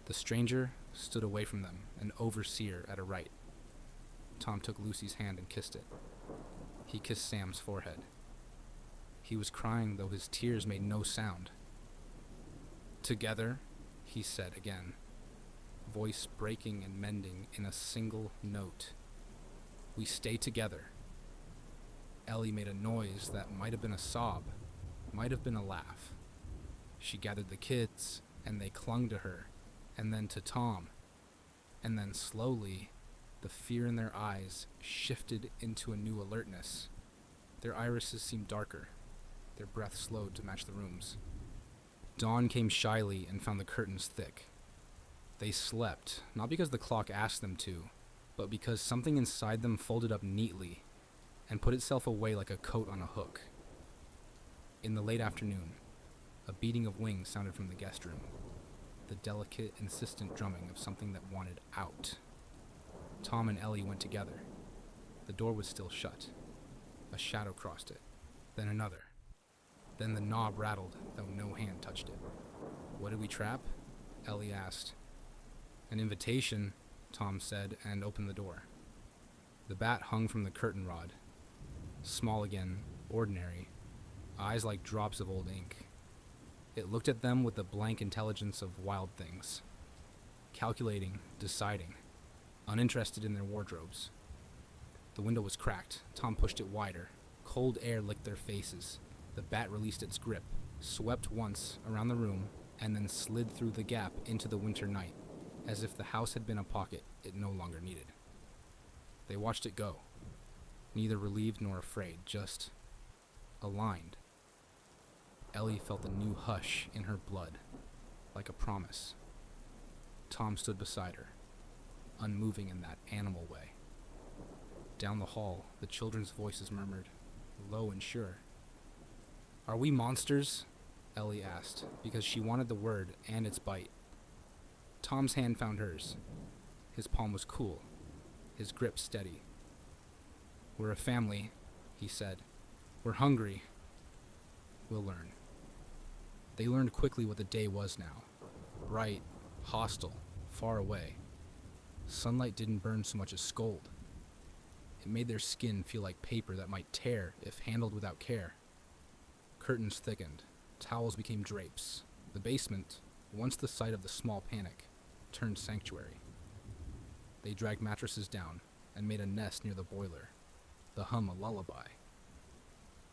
Speaker 1: The stranger stood away from them, an overseer at her right. Tom took Lucy's hand and kissed it. He kissed Sam's forehead. He was crying, though his tears made no sound. "Together," he said again, voice breaking and mending in a single note. "We stay together." Ellie made a noise that might have been a sob, might have been a laugh. She gathered the kids, and they clung to her, and then to Tom. And then slowly, the fear in their eyes shifted into a new alertness. Their irises seemed darker. Their breath slowed to match the room's. Dawn came shyly and found the curtains thick. They slept, not because the clock asked them to, but because something inside them folded up neatly and put itself away like a coat on a hook. In the late afternoon, a beating of wings sounded from the guest room, the delicate, insistent drumming of something that wanted out. Tom and Ellie went together. The door was still shut. A shadow crossed it, then another. Then the knob rattled, though no hand touched it. "What did we trap?" Ellie asked. "An invitation," Tom said, and opened the door. The bat hung from the curtain rod. Small again, ordinary, eyes like drops of old ink. It looked at them with the blank intelligence of wild things, calculating, deciding, uninterested in their wardrobes. The window was cracked. Tom pushed it wider. Cold air licked their faces. The bat released its grip, swept once around the room, and then slid through the gap into the winter night, as if the house had been a pocket it no longer needed. They watched it go, neither relieved nor afraid, just aligned. Ellie felt a new hush in her blood, like a promise. Tom stood beside her, unmoving in that animal way. Down the hall, the children's voices murmured, low and sure. "Are we monsters?" Ellie asked, because she wanted the word and its bite. Tom's hand found hers. His palm was cool, his grip steady. "We're a family," he said. "We're hungry. We'll learn." They learned quickly what the day was now. Bright, hostile, far away. Sunlight didn't burn so much as scold. It made their skin feel like paper that might tear if handled without care. Curtains thickened. Towels became drapes. The basement, once the site of the small panic, turned sanctuary. They dragged mattresses down and made a nest near the boiler, the hum a lullaby.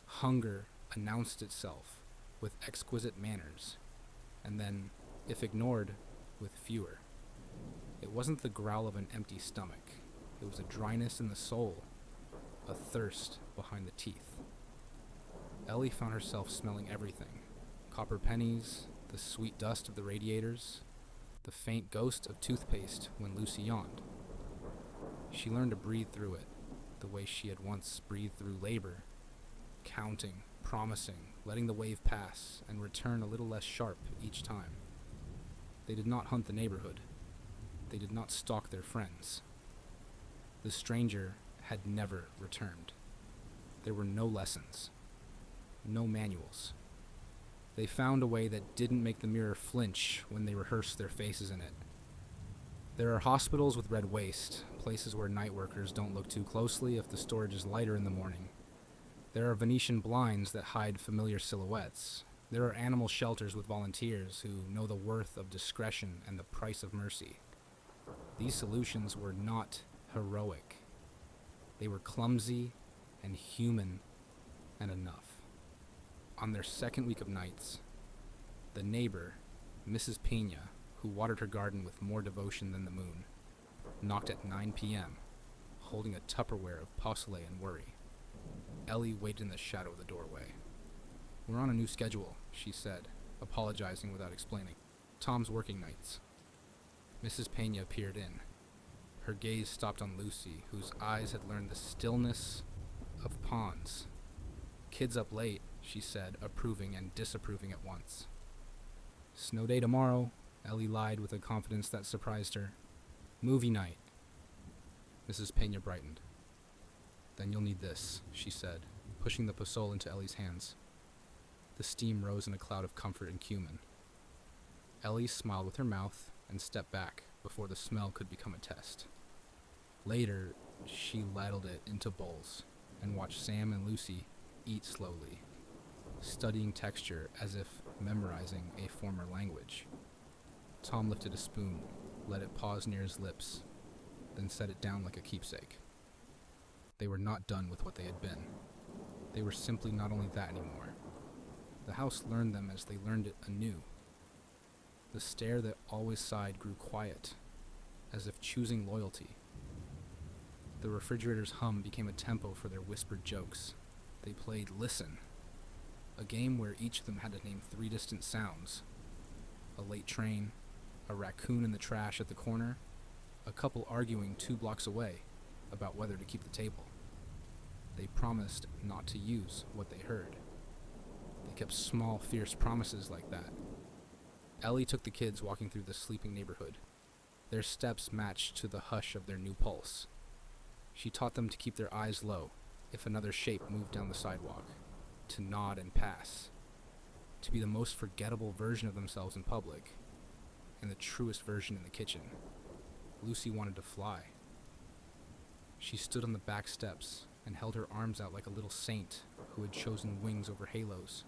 Speaker 1: Hunger announced itself with exquisite manners, and then, if ignored, with fewer. It wasn't the growl of an empty stomach. It was a dryness in the soul, a thirst behind the teeth. Ellie found herself smelling everything. Copper pennies, the sweet dust of the radiators, the faint ghost of toothpaste when Lucy yawned. She learned to breathe through it, the way she had once breathed through labor, counting, promising, letting the wave pass and return a little less sharp each time. They did not hunt the neighborhood. They did not stalk their friends. The stranger had never returned. There were no lessons, no manuals. They found a way that didn't make the mirror flinch when they rehearsed their faces in it. There are hospitals with red waste, places where night workers don't look too closely if the storage is lighter in the morning. There are Venetian blinds that hide familiar silhouettes. There are animal shelters with volunteers who know the worth of discretion and the price of mercy. These solutions were not heroic. They were clumsy and human and enough. On their second week of nights, the neighbor, Mrs. Pena, who watered her garden with more devotion than the moon, knocked at 9 p.m., holding a Tupperware of puzzle and worry. Ellie waited in the shadow of the doorway. "We're on a new schedule," she said, apologizing without explaining. "Tom's working nights." Mrs. Pena peered in. Her gaze stopped on Lucy, whose eyes had learned the stillness of ponds. "Kids up late," she said, approving and disapproving at once. "Snow day tomorrow," Ellie lied with a confidence that surprised her. "Movie night." Mrs. Pena brightened. "Then you'll need this," she said, pushing the puzzle into Ellie's hands. The steam rose in a cloud of comfort and cumin. Ellie smiled with her mouth and stepped back before the smell could become a test. Later, she ladled it into bowls and watched Sam and Lucy eat slowly, studying texture as if memorizing a former language. Tom lifted a spoon, let it pause near his lips, then set it down like a keepsake. They were not done with what they had been. They were simply not only that anymore. The house learned them as they learned it anew. The stare that always sighed grew quiet, as if choosing loyalty. The refrigerator's hum became a tempo for their whispered jokes. They played Listen, a game where each of them had to name 3 distant sounds: a late train, a raccoon in the trash at the corner, a couple arguing 2 blocks away about whether to keep the table. They promised not to use what they heard. They kept small, fierce promises like that. Ellie took the kids walking through the sleeping neighborhood. Their steps matched to the hush of their new pulse. She taught them to keep their eyes low if another shape moved down the sidewalk, to nod and pass, to be the most forgettable version of themselves in public, and the truest version in the kitchen. Lucy wanted to fly. She stood on the back steps and held her arms out like a little saint who had chosen wings over halos.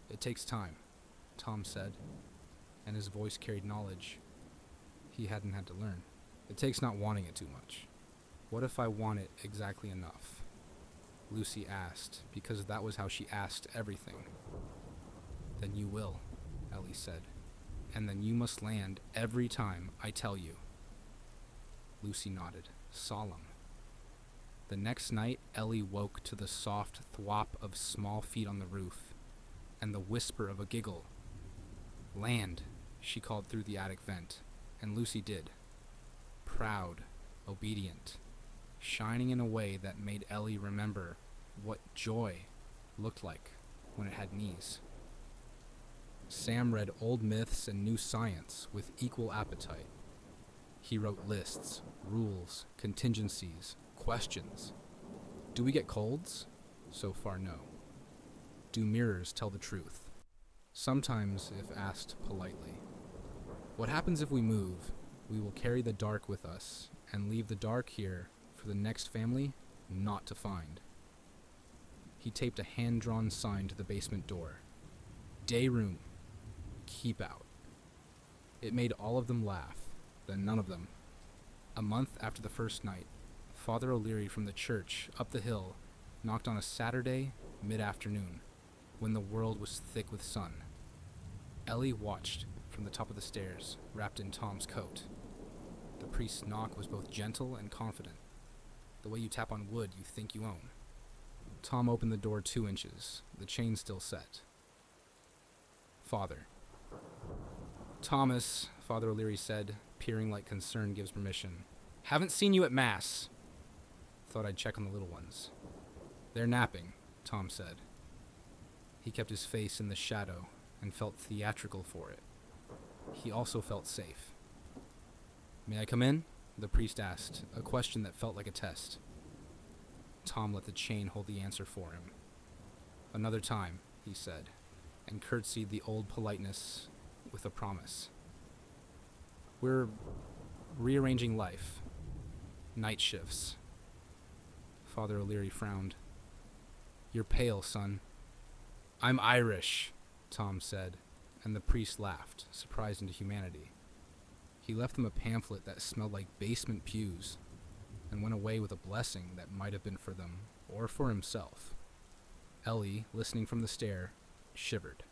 Speaker 1: "It takes time," Tom said, and his voice carried knowledge he hadn't had to learn. "It takes not wanting it too much." "What if I want it exactly enough?" Lucy asked, because that was how she asked everything. "Then you will," Ellie said, "and then you must land every time I tell you." Lucy nodded, solemn. The next night, Ellie woke to the soft thwop of small feet on the roof, and the whisper of a giggle. "Land," she called through the attic vent, and Lucy did. Proud, obedient, shining in a way that made Ellie remember what joy looked like when it had knees. Sam read old myths and new science with equal appetite. He wrote lists, rules, contingencies, questions. Do we get colds? So far, no. Do mirrors tell the truth? Sometimes, if asked politely. What happens if we move? We will carry the dark with us and leave the dark here for the next family not to find. He taped a hand-drawn sign to the basement door. "Day room. Keep out." It made all of them laugh, then none of them. A month after the first night, Father O'Leary from the church up the hill knocked on a Saturday mid-afternoon when the world was thick with sun. Ellie watched from the top of the stairs, wrapped in Tom's coat. The priest's knock was both gentle and confident, the way you tap on wood you think you own. Tom opened the door 2 inches, the chain still set. "Father." "Thomas," Father O'Leary said, peering like concern gives permission. "Haven't seen you at Mass." "Thought I'd check on the little ones." "They're napping," Tom said. He kept his face in the shadow and felt theatrical for it. He also felt safe. "May I come in?" the priest asked, a question that felt like a test. Tom let the chain hold the answer for him. "Another time," he said, and curtsied the old politeness with a promise. "We're rearranging life. Night shifts." Father O'Leary frowned. "You're pale, son." "I'm Irish," Tom said, and the priest laughed, surprised into humanity. He left them a pamphlet that smelled like basement pews, and went away with a blessing that might have been for them, or for himself. Ellie, listening from the stair, shivered.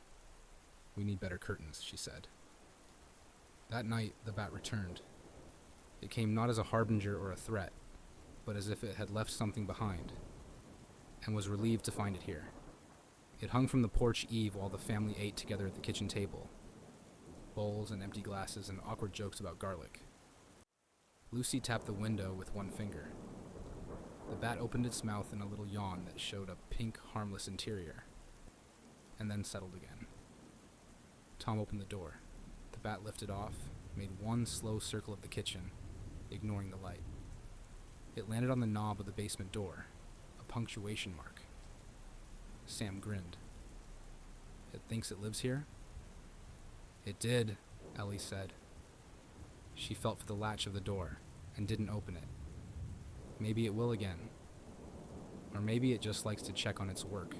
Speaker 1: "We need better curtains," she said. That night, the bat returned. It came not as a harbinger or a threat, but as if it had left something behind, and was relieved to find it here. It hung from the porch eave while the family ate together at the kitchen table. Bowls and empty glasses and awkward jokes about garlic. Lucy tapped the window with one finger. The bat opened its mouth in a little yawn that showed a pink, harmless interior, and then settled again. Tom opened the door. The bat lifted off, made one slow circle of the kitchen, ignoring the light. It landed on the knob of the basement door, a punctuation mark. Sam grinned. "It thinks it lives here?" "It did," Ellie said. She felt for the latch of the door and didn't open it. Maybe it will again. Or maybe it just likes to check on its work.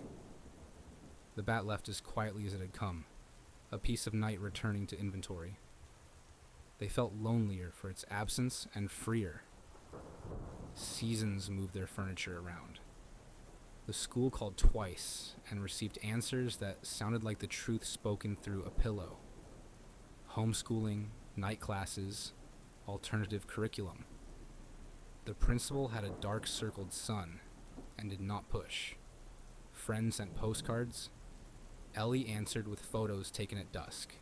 Speaker 1: The bat left as quietly as it had come, a piece of night returning to inventory. They felt lonelier for its absence and freer. Seasons moved their furniture around. The school called twice and received answers that sounded like the truth spoken through a pillow. Homeschooling, night classes, alternative curriculum. The principal had a dark-circled son and did not push. Friends sent postcards. Ellie answered with photos taken at dusk.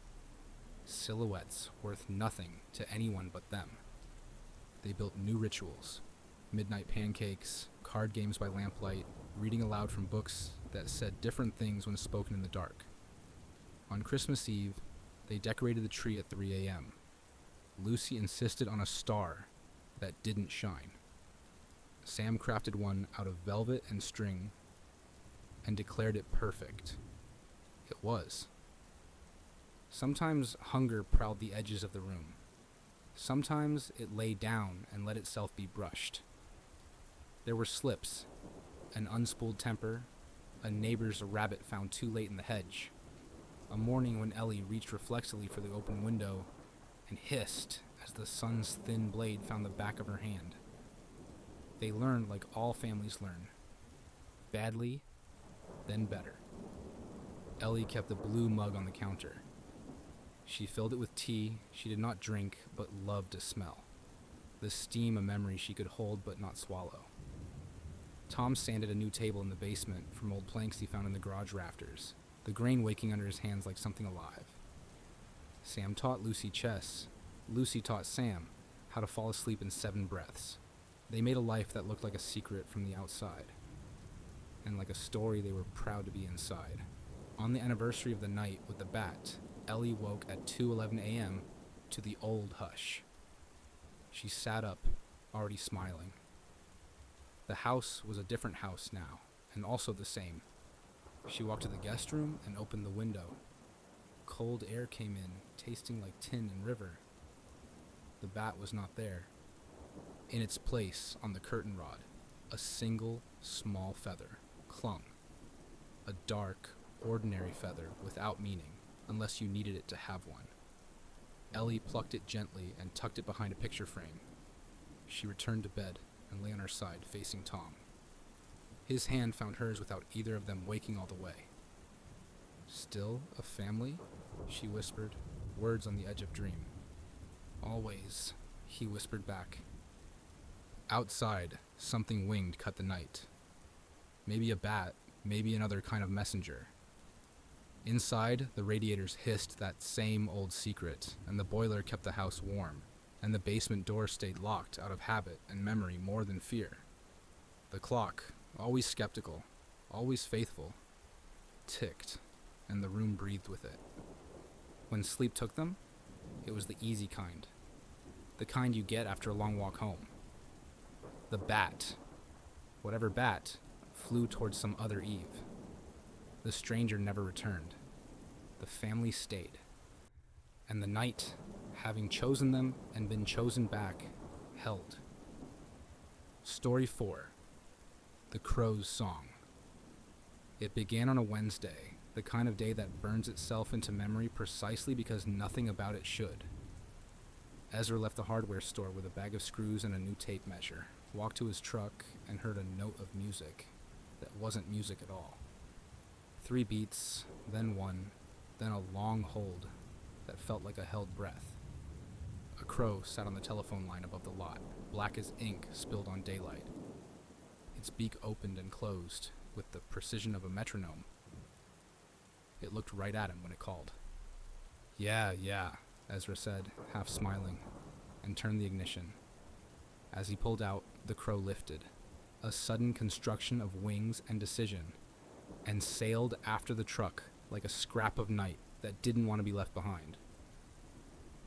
Speaker 1: Silhouettes worth nothing to anyone but them. They built new rituals. Midnight pancakes, card games by lamplight, reading aloud from books that said different things when spoken in the dark. On Christmas Eve, they decorated the tree at 3 a.m. Lucy insisted on a star that didn't shine. Sam crafted one out of velvet and string and declared it perfect. It was. Sometimes hunger prowled the edges of the room. Sometimes it lay down and let itself be brushed. There were slips, an unspooled temper, a neighbor's rabbit found too late in the hedge, a morning when Ellie reached reflexively for the open window and hissed as the sun's thin blade found the back of her hand. They learned like all families learn. Badly, then better. Ellie kept a blue mug on the counter. She filled it with tea she did not drink but loved to smell. The steam a memory she could hold but not swallow. Tom sanded a new table in the basement from old planks he found in the garage rafters, the grain waking under his hands like something alive. Sam taught Lucy chess. Lucy taught Sam how to fall asleep in 7 breaths. They made a life that looked like a secret from the outside, and like a story they were proud to be inside. On the anniversary of the night with the bat, Ellie woke at 2:11 a.m. to the old hush. She sat up, already smiling. The house was a different house now, and also the same. She walked to the guest room and opened the window. Cold air came in, tasting like tin and river. The bat was not there. In its place, on the curtain rod, a single, small feather clung. A dark, ordinary feather without meaning, unless you needed it to have one. Ellie plucked it gently and tucked it behind a picture frame. She returned to bed and lay on her side, facing Tom. His hand found hers without either of them waking all the way. "Still a family?" she whispered, words on the edge of dream. "Always," he whispered back. Outside, something winged cut the night. Maybe a bat, maybe another kind of messenger. Inside, the radiators hissed that same old secret, and the boiler kept the house warm, and the basement door stayed locked out of habit and memory more than fear. The clock, always skeptical, always faithful, ticked, and the room breathed with it. When sleep took them, it was the easy kind. The kind you get after a long walk home. The bat, whatever bat, flew towards some other Eve. The stranger never returned. The family stayed. And the night, having chosen them and been chosen back, held. Story 4. The Crow's Song. It began on a Wednesday, the kind of day that burns itself into memory precisely because nothing about it should. Ezra left the hardware store with a bag of screws and a new tape measure, walked to his truck, and heard a note of music that wasn't music at all. 3 beats, then 1, then a long hold that felt like a held breath. A crow sat on the telephone line above the lot, black as ink spilled on daylight. Its beak opened and closed with the precision of a metronome. It looked right at him when it called. Yeah, Ezra said, half smiling, and turned the ignition. As he pulled out, the crow lifted, a sudden construction of wings and decision, and sailed after the truck like a scrap of night that didn't want to be left behind.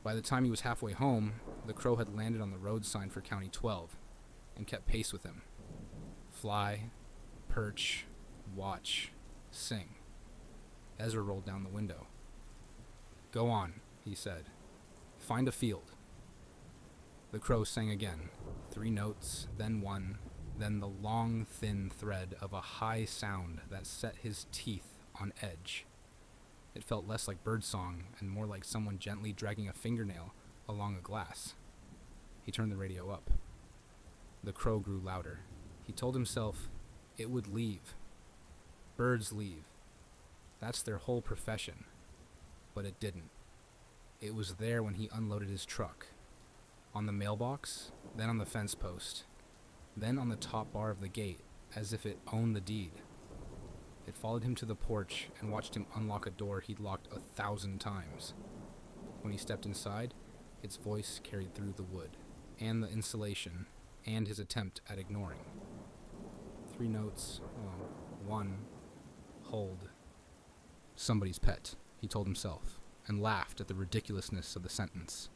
Speaker 1: By the time he was halfway home, the crow had landed on the road sign for County 12 and kept pace with him. Fly, perch, watch, sing. Ezra rolled down the window. Go on, he said. Find a field. The crow sang again, 3 notes, then 1, then the long, thin thread of a high sound that set his teeth on edge. It felt less like birdsong and more like someone gently dragging a fingernail along a glass. He turned the radio up. The crow grew louder. He told himself it would leave. Birds leave. That's their whole profession. But it didn't. It was there when he unloaded his truck. On the mailbox, then on the fence post, then on the top bar of the gate, as if it owned the deed. It followed him to the porch and watched him unlock a door he'd locked 1,000 times. When he stepped inside, its voice carried through the wood, and the insulation, and his attempt at ignoring. 3 notes, 1, hold. Somebody's pet, he told himself, and laughed at the ridiculousness of the sentence.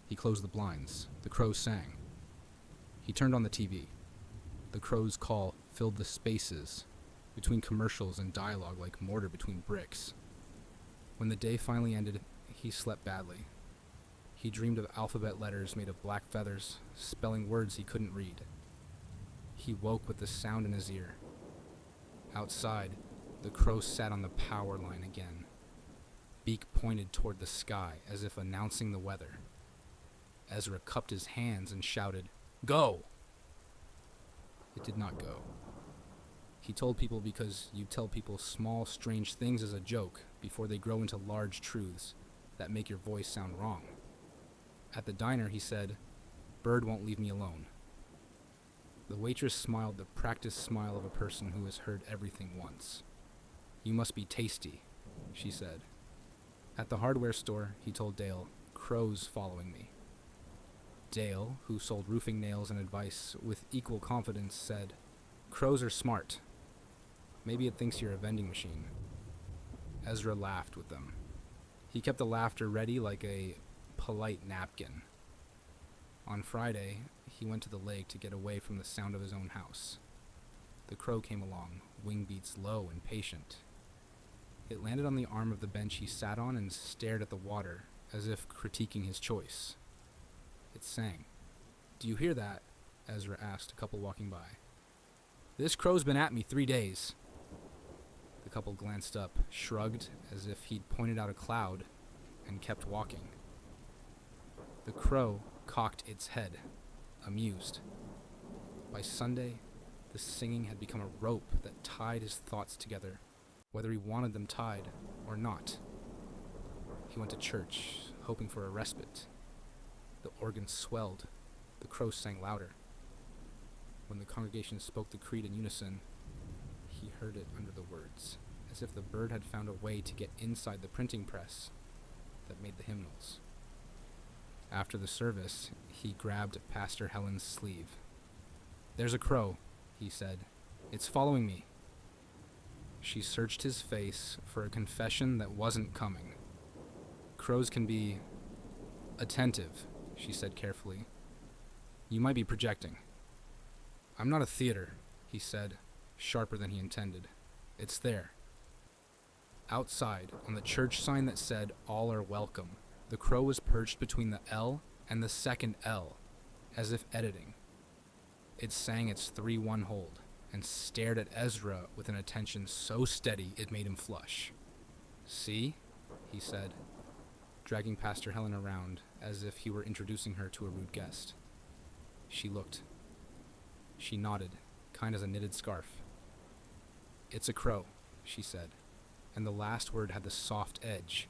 Speaker 1: He closed the blinds. The crow sang. He turned on the TV. The crow's call filled the spaces between commercials and dialogue like mortar between bricks. When the day finally ended, he slept badly. He dreamed of alphabet letters made of black feathers, spelling words he couldn't read. He woke with the sound in his ear. Outside, the crow sat on the power line again. Beak pointed toward the sky as if announcing the weather. Ezra cupped his hands and shouted, "Go!" It did not go. He told people because you tell people small, strange things as a joke before they grow into large truths that make your voice sound wrong. At the diner, he said, "Bird won't leave me alone." The waitress smiled the practiced smile of a person who has heard everything once. "You must be tasty," she said. At the hardware store, he told Dale, "Crow's following me." Dale, who sold roofing nails and advice with equal confidence, said, "Crows are smart. Maybe it thinks you're a vending machine." Ezra laughed with them. He kept the laughter ready like a polite napkin. On Friday, he went to the lake to get away from the sound of his own house. The crow came along, wing beats low and patient. It landed on the arm of the bench he sat on and stared at the water, as if critiquing his choice. It sang. "Do you hear that?" Ezra asked a couple walking by. "This crow's been at me 3 days." The couple glanced up, shrugged as if he'd pointed out a cloud, and kept walking. The crow cocked its head, amused. By Sunday, the singing had become a rope that tied his thoughts together, whether he wanted them tied or not. He went to church, hoping for a respite. The organ swelled. The crow sang louder. When the congregation spoke the creed in unison, he heard it under the words, as if the bird had found a way to get inside the printing press that made the hymnals. After the service, he grabbed Pastor Helen's sleeve. "There's a crow," he said. "It's following me." She searched his face for a confession that wasn't coming. "Crows can be attentive," she said carefully. "You might be projecting." "I'm not a theater," he said, sharper than he intended. "It's there." Outside, on the church sign that said, "All are welcome," the crow was perched between the L and the second L, as if editing. It sang its 3-1 hold, and stared at Ezra with an attention so steady it made him flush. "See?" he said, dragging Pastor Helen around as if he were introducing her to a rude guest. She looked. She nodded, kind as a knitted scarf. "It's a crow," she said. and the last word had the soft edge.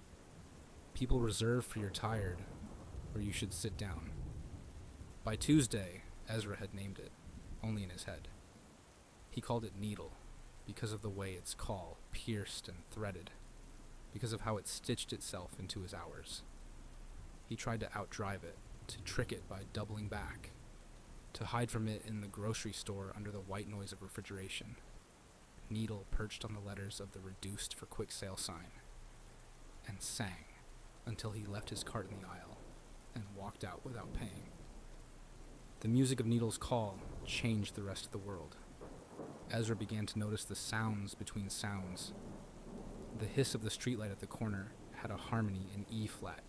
Speaker 1: People reserve for you're tired, or you should sit down. By Tuesday, Ezra had named it, only in his head. He called it Needle, because of the way its call pierced and threaded, because of how it stitched itself into his hours. He tried to outdrive it, to trick it by doubling back, to hide from it in the grocery store under the white noise of refrigeration. Needle perched on the letters of the reduced for quick sale sign, and sang until he left his cart in the aisle and walked out without paying. The music of Needle's call changed the rest of the world. Ezra began to notice the sounds between sounds. The hiss of the streetlight at the corner had a harmony in E-flat.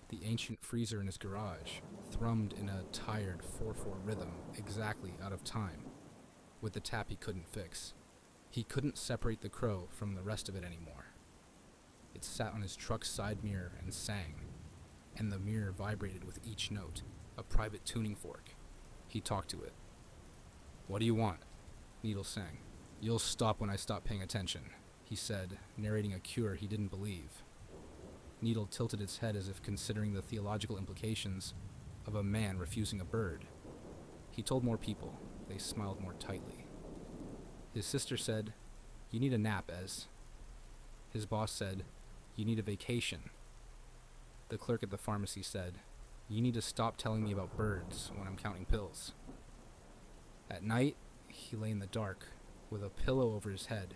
Speaker 1: The ancient freezer in his garage thrummed in a tired 4/4 rhythm exactly out of time, with the tap he couldn't fix. He couldn't separate the crow from the rest of it anymore. It sat on his truck's side mirror and sang, and the mirror vibrated with each note, a private tuning fork. He talked to it. "What do you want?" Needle sang. "You'll stop when I stop paying attention," he said, narrating a cure he didn't believe. Needle tilted its head as if considering the theological implications of a man refusing a bird. He told more people. They smiled more tightly. His sister said, "You need a nap, Ez." His boss said, "You need a vacation." The clerk at the pharmacy said, "You need to stop telling me about birds when I'm counting pills." At night, he lay in the dark, with a pillow over his head,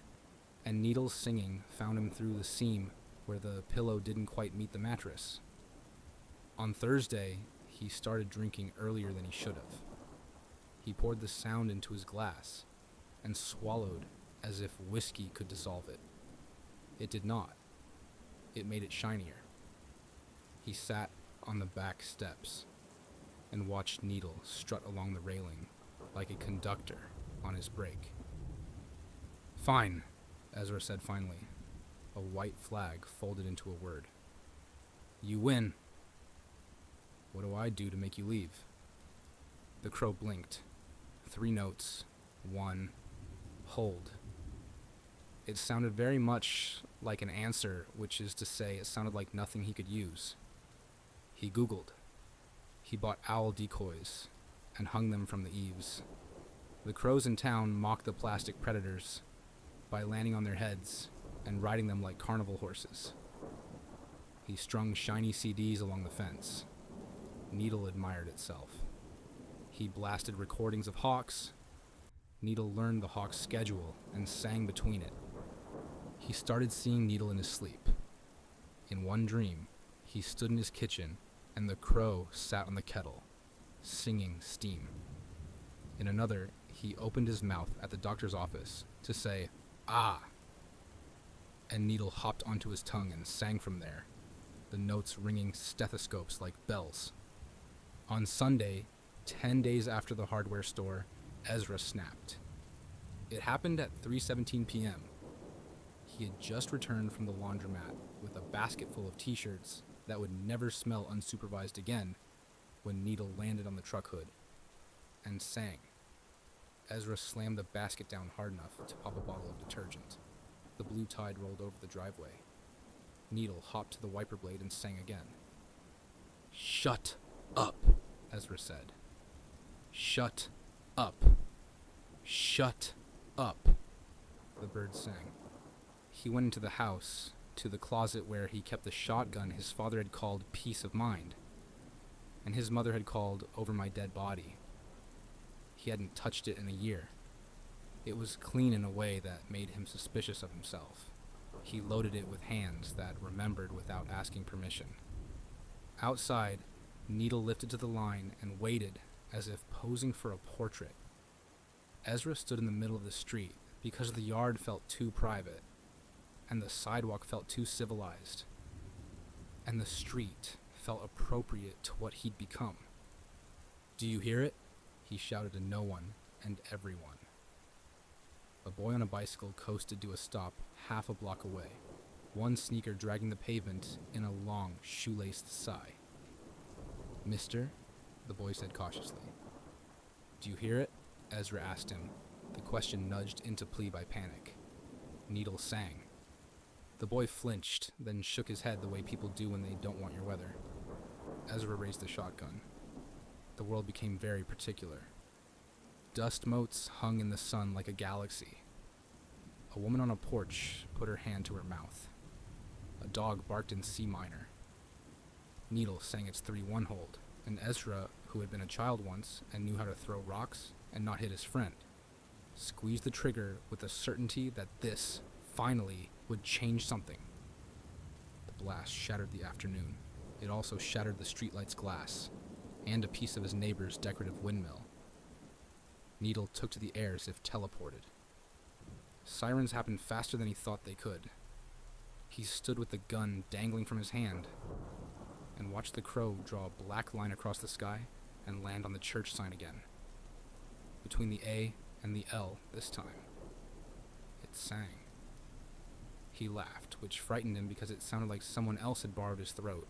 Speaker 1: and Needle's singing found him through the seam where the pillow didn't quite meet the mattress. On Thursday, he started drinking earlier than he should have. He poured the sound into his glass and swallowed as if whiskey could dissolve it. It did not. It made it shinier. He sat on the back steps and watched Needle strut along the railing like a conductor on his brake. "Fine," Ezra said finally, a white flag folded into a word. "You win." "What do I do to make you leave?" The crow blinked. 3 notes. 1. Hold. It sounded very much like an answer, which is to say it sounded like nothing he could use. He Googled. He bought owl decoys and hung them from the eaves. The crows in town mocked the plastic predators by landing on their heads and riding them like carnival horses. He strung shiny CDs along the fence. Needle admired itself. He blasted recordings of hawks. Needle learned the hawk's schedule and sang between it. He started seeing Needle in his sleep. In one dream, he stood in his kitchen and the crow sat on the kettle, singing steam. In another, he opened his mouth at the doctor's office to say, "Ah!" and Needle hopped onto his tongue and sang from there, the notes ringing stethoscopes like bells. On Sunday, 10 days after the hardware store, Ezra snapped. It happened at 3:17 p.m. He had just returned from the laundromat with a basket full of t-shirts that would never smell unsupervised again when Needle landed on the truck hood and sang. Ezra slammed the basket down hard enough to pop a bottle of detergent. The blue tide rolled over the driveway. Needle hopped to the wiper blade and sang again. "Shut up," Ezra said. "Shut up. Shut up," the bird sang. He went into the house, to the closet where he kept the shotgun his father had called Peace of Mind, and his mother had called Over My Dead Body. He hadn't touched it in a year. It was clean in a way that made him suspicious of himself. He loaded it with hands that remembered without asking permission. Outside, Needle lifted to the line and waited as if posing for a portrait. Ezra stood in the middle of the street because the yard felt too private, and the sidewalk felt too civilized, and the street felt appropriate to what he'd become. "Do you hear it?" he shouted to no one and everyone. A boy on a bicycle coasted to a stop half a block away, one sneaker dragging the pavement in a long, shoelaced sigh. "Mister," the boy said cautiously. "Do you hear it?" Ezra asked him, the question nudged into plea by panic. Needle sang. The boy flinched, then shook his head the way people do when they don't want your weather. Ezra raised the shotgun. The world became very particular. Dust motes hung in the sun like a galaxy. A woman on a porch put her hand to her mouth. A dog barked in C minor. Needle sang its 3-1 hold, and Ezra, who had been a child once and knew how to throw rocks and not hit his friend, squeezed the trigger with the certainty that this, finally, would change something. The blast shattered the afternoon. It also shattered the streetlight's glass, and a piece of his neighbor's decorative windmill. Needle took to the air as if teleported. Sirens happened faster than he thought they could. He stood with the gun dangling from his hand and watched the crow draw a black line across the sky and land on the church sign again. Between the A and the L this time. It sang. He laughed, which frightened him because it sounded like someone else had borrowed his throat.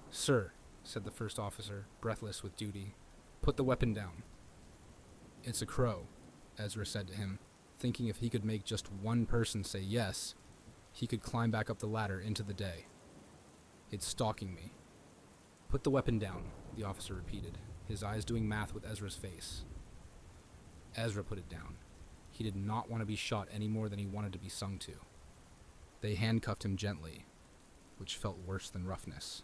Speaker 1: "Sir," said the first officer, breathless with duty, "put the weapon down." "It's a crow," Ezra said to him, thinking if he could make just one person say yes, he could climb back up the ladder into the day. "It's stalking me." "Put the weapon down," the officer repeated, his eyes doing math with Ezra's face. Ezra put it down. He did not want to be shot any more than he wanted to be sung to. They handcuffed him gently, which felt worse than roughness.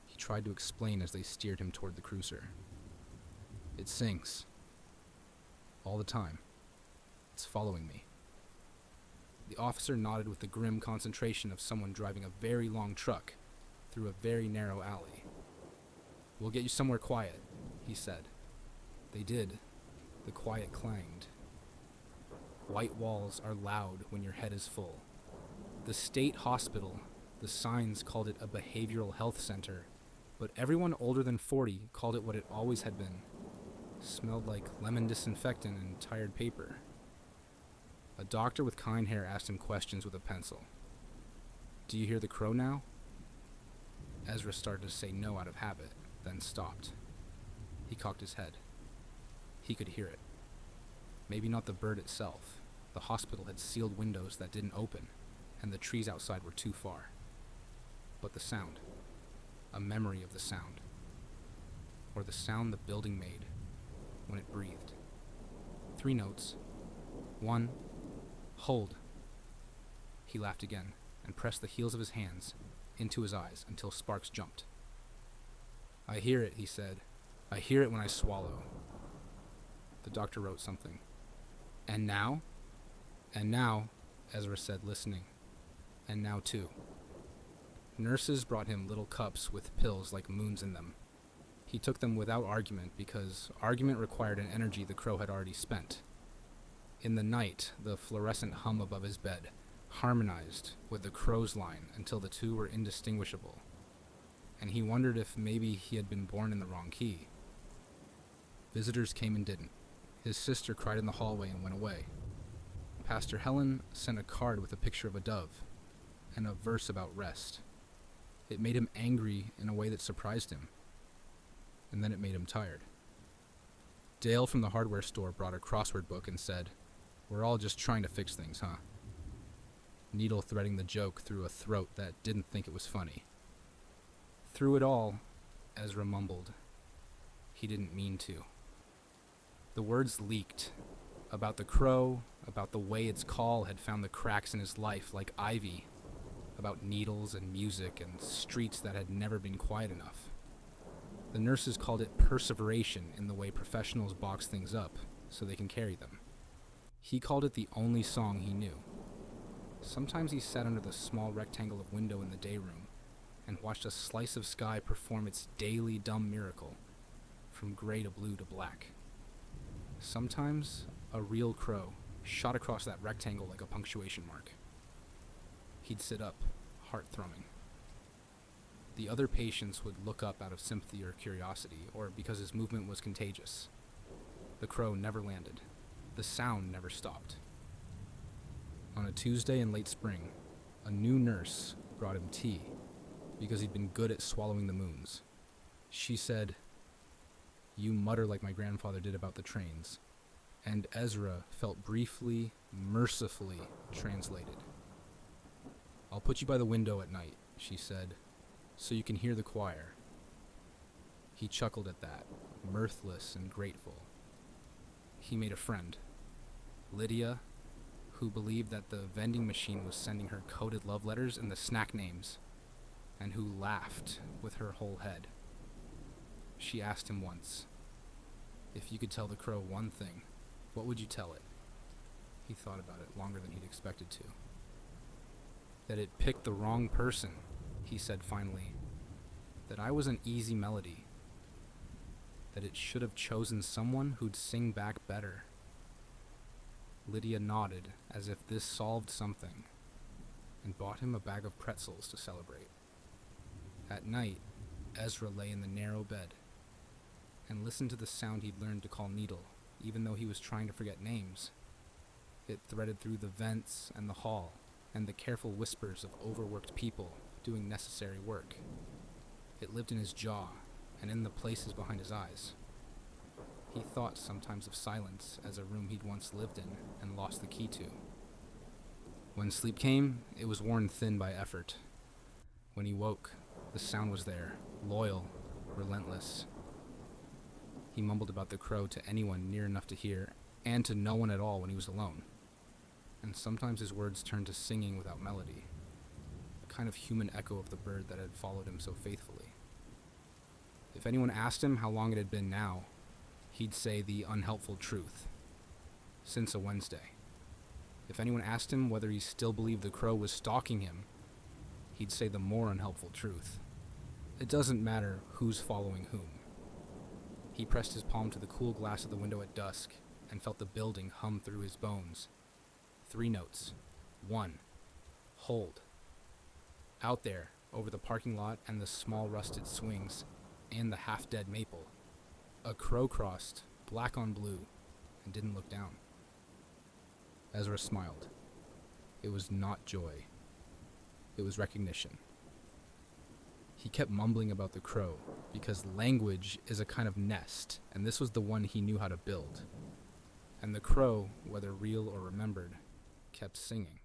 Speaker 1: He tried to explain as they steered him toward the cruiser. "It sings. All the time. It's following me." The officer nodded with the grim concentration of someone driving a very long truck through a very narrow alley. "We'll get you somewhere quiet," he said. They did. The quiet clanged. White walls are loud when your head is full. The state hospital, the signs called it a behavioral health center, but everyone older than 40 called it what it always had been. Smelled like lemon disinfectant and tired paper. A doctor with kind hair asked him questions with a pencil. "Do you hear the crow now?" Ezra started to say no out of habit, then stopped. He cocked his head. He could hear it. Maybe not the bird itself. The hospital had sealed windows that didn't open, and the trees outside were too far. But the sound. A memory of the sound. Or the sound the building made when it breathed. 3 notes. 1. Hold. He laughed again and pressed the heels of his hands into his eyes until sparks jumped. "I hear it," he said. "I hear it when I swallow." The doctor wrote something. "And now?" "And now," Ezra said, listening. "And now too." Nurses brought him little cups with pills like moons in them. He took them without argument because argument required an energy the crow had already spent. In the night, the fluorescent hum above his bed harmonized with the crow's line until the two were indistinguishable, and he wondered if maybe he had been born in the wrong key. Visitors came and didn't. His sister cried in the hallway and went away. Pastor Helen sent a card with a picture of a dove and a verse about rest. It made him angry in a way that surprised him, and then it made him tired. Dale from the hardware store brought a crossword book and said, "We're all just trying to fix things, huh?" Needle threading the joke through a throat that didn't think it was funny. Through it all, Ezra mumbled. He didn't mean to. The words leaked. About the crow, about the way its call had found the cracks in his life like ivy, about needles and music and streets that had never been quiet enough. The nurses called it perseveration in the way professionals box things up so they can carry them. He called it the only song he knew. Sometimes he sat under the small rectangle of window in the day room and watched a slice of sky perform its daily dumb miracle, from gray to blue to black. Sometimes a real crow shot across that rectangle like a punctuation mark. He'd sit up, heart thrumming. The other patients would look up out of sympathy or curiosity, or because his movement was contagious. The crow never landed. The sound never stopped. On a Tuesday in late spring, a new nurse brought him tea because he'd been good at swallowing the moons. She said, "You mutter like my grandfather did about the trains," and Ezra felt briefly, mercifully translated. "I'll put you by the window at night," she said, "so you can hear the choir." He chuckled at that, mirthless and grateful. He made a friend, Lydia, who believed that the vending machine was sending her coded love letters in the snack names, and who laughed with her whole head. She asked him once, "If you could tell the crow one thing, what would you tell it?" He thought about it longer than he'd expected to. "That it picked the wrong person," he said finally. "That I was an easy melody. That it should have chosen someone who'd sing back better." Lydia nodded as if this solved something, and bought him a bag of pretzels to celebrate. At night, Ezra lay in the narrow bed and listened to the sound he'd learned to call Needle, even though he was trying to forget names. It threaded through the vents and the hall, and the careful whispers of overworked people doing necessary work. It lived in his jaw and in the places behind his eyes. He thought sometimes of silence as a room he'd once lived in and lost the key to. When sleep came, it was worn thin by effort. When he woke, the sound was there, loyal, relentless. He mumbled about the crow to anyone near enough to hear, and to no one at all when he was alone. And sometimes his words turned to singing without melody, a kind of human echo of the bird that had followed him so faithfully. If anyone asked him how long it had been now, he'd say the unhelpful truth. Since a Wednesday. If anyone asked him whether he still believed the crow was stalking him, he'd say the more unhelpful truth. It doesn't matter who's following whom. He pressed his palm to the cool glass of the window at dusk and felt the building hum through his bones. 3 notes. 1. Hold. Out there, over the parking lot and the small rusted swings, and the half-dead maple, a crow crossed, black on blue, and didn't look down. Ezra smiled. It was not joy. It was recognition. He kept mumbling about the crow, because language is a kind of nest, and this was the one he knew how to build. And the crow, whether real or remembered, kept singing.